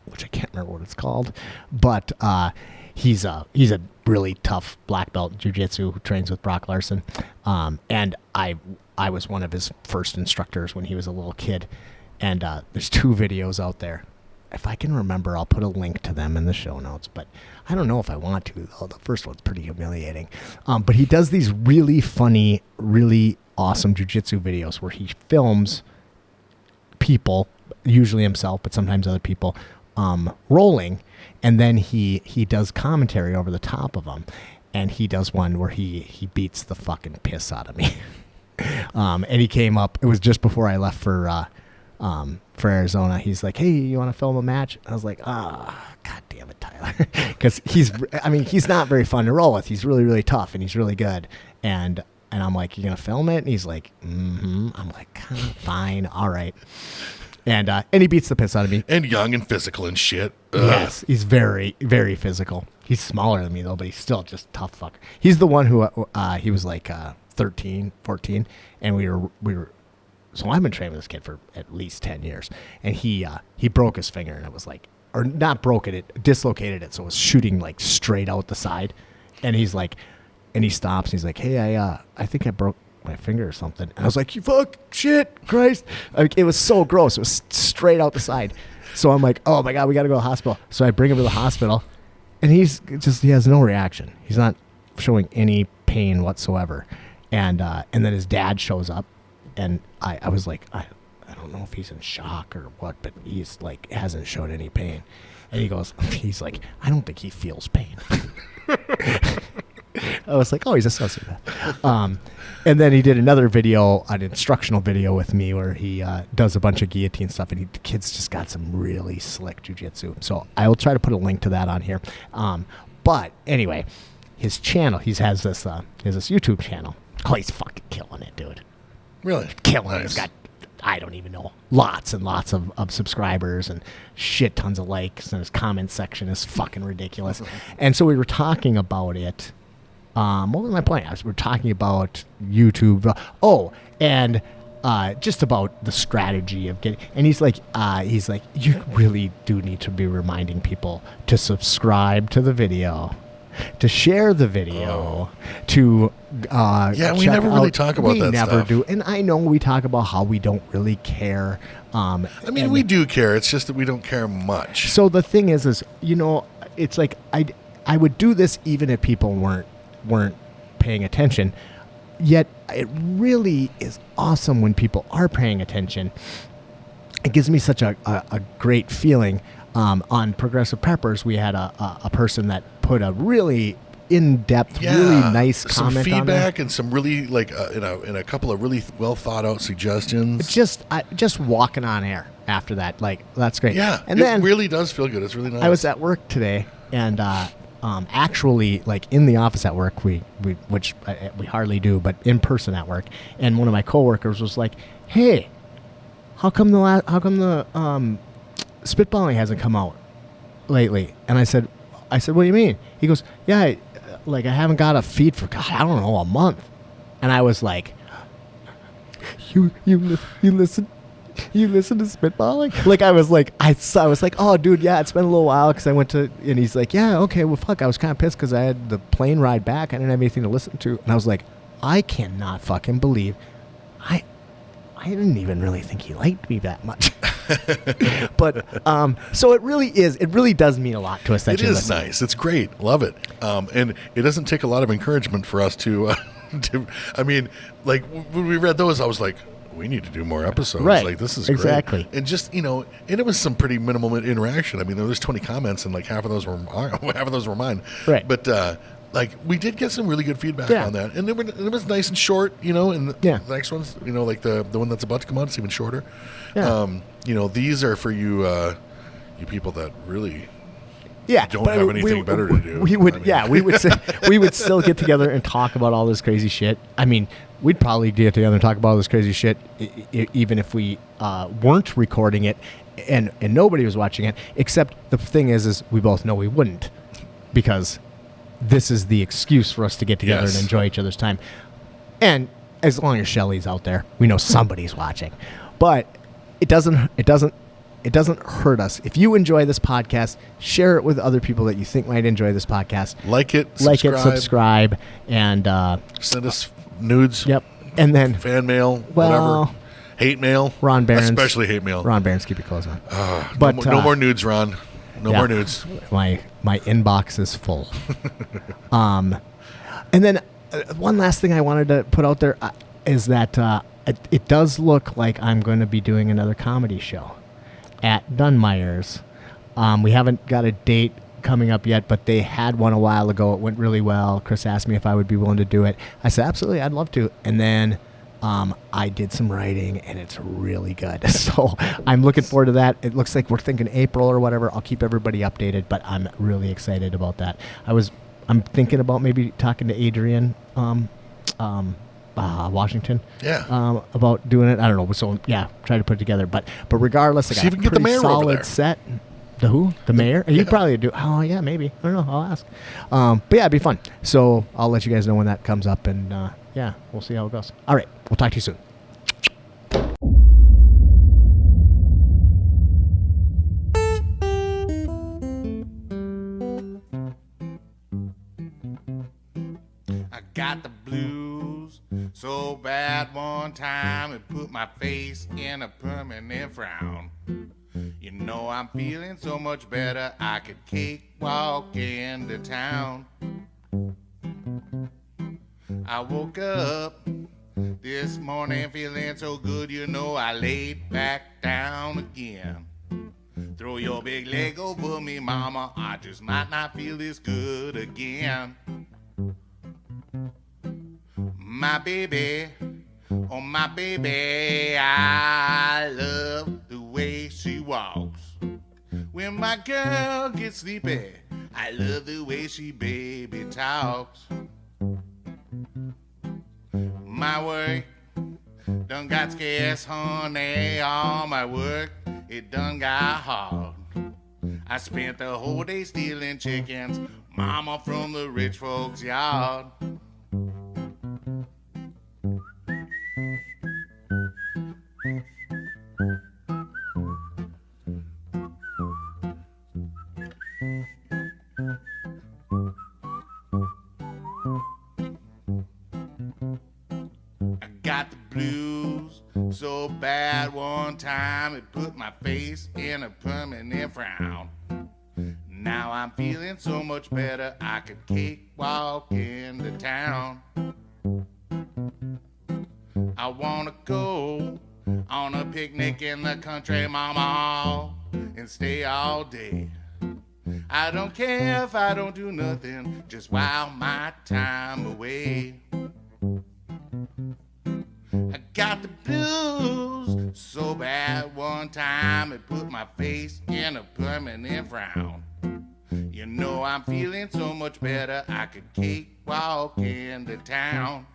Speaker 2: which I can't remember what it's called. But he's a really tough black belt in jiu-jitsu who trains with Brock Larson. And I was one of his first instructors when he was a little kid. And there's 2 videos out there. If I can remember, I'll put a link to them in the show notes. But I don't know if I want to, though. The first one's pretty humiliating. But he does these really funny, really awesome jiu-jitsu videos where he films people, usually himself, but sometimes other people, rolling. And then he does commentary over the top of them. And he does one where he beats the fucking piss out of me. And he came up, it was just before I left for Arizona. He's like, hey, you want to film a match? I was like, God damn it, Tyler. Because he's not very fun to roll with. He's really, really tough and he's really good. And I'm like, you going to film it? And he's like, mm-hmm. I'm like, fine, all right. And he beats the piss out of me.
Speaker 1: And young and physical and shit. Ugh.
Speaker 2: Yes, he's very, very physical. He's smaller than me, though, but he's still just a tough fucker. He's the one who, he was like 13, 14, and we were, so I've been training with this kid for at least 10 years, and he broke his finger, and it was like, or not broke it, dislocated it, so it was shooting like straight out the side, and he's like, and he stops, and he's like, hey, I think I broke my finger or something. And I was like, you fuck, shit, Christ. Like, it was so gross. It was straight out the side. So I'm like, oh my God, we got to go to the hospital. So I bring him to the hospital, and he has no reaction. He's not showing any pain whatsoever. And then his dad shows up, and I was like, I don't know if he's in shock or what, but he's like, hasn't showed any pain. And he's like, I don't think he feels pain. I was like, oh, he's a sociopath. And then he did another video, an instructional video with me where he does a bunch of guillotine stuff, and the kid's just got some really slick jiu-jitsu. So I will try to put a link to that on here. But anyway, his channel, he has this YouTube channel. Oh, he's fucking killing it, dude.
Speaker 1: Really?
Speaker 2: Killing it.
Speaker 1: Nice.
Speaker 2: He's got, I don't even know, lots and lots of subscribers and shit tons of likes, and his comment section is fucking ridiculous. And so we were talking about it. What was my point? We were talking about YouTube. And just about the strategy of getting. And he's like, you really do need to be reminding people to subscribe to the video, to share the video, to
Speaker 1: we never really talk about that stuff. We never do.
Speaker 2: And I know we talk about how we don't really care.
Speaker 1: We do care. It's just that we don't care much.
Speaker 2: So the thing is it's like I would do this even if people weren't paying attention. Yet it really is awesome when people are paying attention. It gives me such a great feeling. On Progressive Preppers, we had a person that put a really in-depth, really nice comment on there.
Speaker 1: Some feedback and some really, in a couple of really well-thought-out suggestions.
Speaker 2: Just walking on air after that. Like, that's great.
Speaker 1: Yeah,
Speaker 2: and then
Speaker 1: really does feel good. It's really nice.
Speaker 2: I was at work today, and actually, like, in the office at work, which we hardly do, but in person at work, and one of my coworkers was like, hey, how come the Spitballing hasn't come out lately? And I said, what do you mean? He goes, yeah, I haven't got a feed for, God, I don't know, a month. And I was like, you listen to Spitballing? Like, I was like, oh, dude, yeah, it's been a little while because I went to, and he's like, yeah, okay, well, fuck, I was kind of pissed because I had the plane ride back. I didn't have anything to listen to. And I was like, I cannot fucking believe I didn't even really think he liked me that much. But so it really does mean a lot to us that you're listening.
Speaker 1: It is nice. It's great. Love it. And it doesn't take a lot of encouragement for us to when we read those, I was like, we need to do more episodes.
Speaker 2: Right.
Speaker 1: Like, this is
Speaker 2: exactly.
Speaker 1: great. And just, and it was some pretty minimal interaction. I mean, there was 20 comments, and like half of those were mine.
Speaker 2: Right.
Speaker 1: But like, we did get some really good feedback on that, and it was nice and short. And the next one's, like the one that's about to come out, it's even shorter.
Speaker 2: Yeah.
Speaker 1: These are for you, you people that really.
Speaker 2: Yeah,
Speaker 1: don't have anything better to do.
Speaker 2: We would we would still get together and talk about all this crazy shit. I mean, we'd probably get together and talk about all this crazy shit even if we weren't recording it and nobody was watching it. Except the thing is we both know we wouldn't, because this is the excuse for us to get together and enjoy each other's time. And as long as Shelly's out there, we know somebody's watching. But it doesn't hurt us. If you enjoy this podcast, share it with other people that you think might enjoy this podcast.
Speaker 1: Like it,
Speaker 2: subscribe, and
Speaker 1: send us nudes.
Speaker 2: Yep. And then
Speaker 1: fan mail, whatever. Hate mail.
Speaker 2: Ron Barron's.
Speaker 1: Especially hate mail.
Speaker 2: Ron Barron's, keep your clothes on.
Speaker 1: But no more nudes, Ron. No more nudes.
Speaker 2: My inbox is full. And then one last thing I wanted to put out there is that it does look like I'm going to be doing another comedy show at Dunmeyer's. We haven't got a date coming up yet, but they had one a while ago. It went really well. Chris asked me if I would be willing to do it. I said, absolutely, I'd love to. And then I did some writing, and it's really good. So I'm looking forward to that. It looks like we're thinking April or whatever. I'll keep everybody updated, but I'm really excited about that. I'm thinking about maybe talking to Adrian Washington.
Speaker 1: Yeah.
Speaker 2: About doing it. I don't know. So yeah, try to put it together. But regardless, I got a pretty solid set. The who? The mayor? You probably do. Oh yeah, maybe. I don't know. I'll ask. But yeah, it'd be fun. So I'll let you guys know when that comes up, and yeah, we'll see how it goes. All right, we'll talk to you soon.
Speaker 3: I got the blues so bad one time it put my face in a permanent frown. You know I'm feeling so much better I could cakewalk into town. I woke up this morning feeling so good, you know I laid back down again. Throw your big leg over me, mama, I just might not feel this good again. My baby, oh my baby, I love the way she walks. When my girl gets sleepy, I love the way she baby talks. My work done got scarce, honey, all my work, it done got hard. I spent the whole day stealing chickens, mama, from the rich folks' yard. I got the blues so bad one time it put my face in a permanent frown. Now I'm feeling so much better I could cakewalk into town. I wanna go on a picnic in the country, mama, and stay all day. I don't care if I don't do nothing, just while my time away. I got the blues so bad one time it put my face in a permanent frown. You know I'm feeling so much better I could cakewalk into town.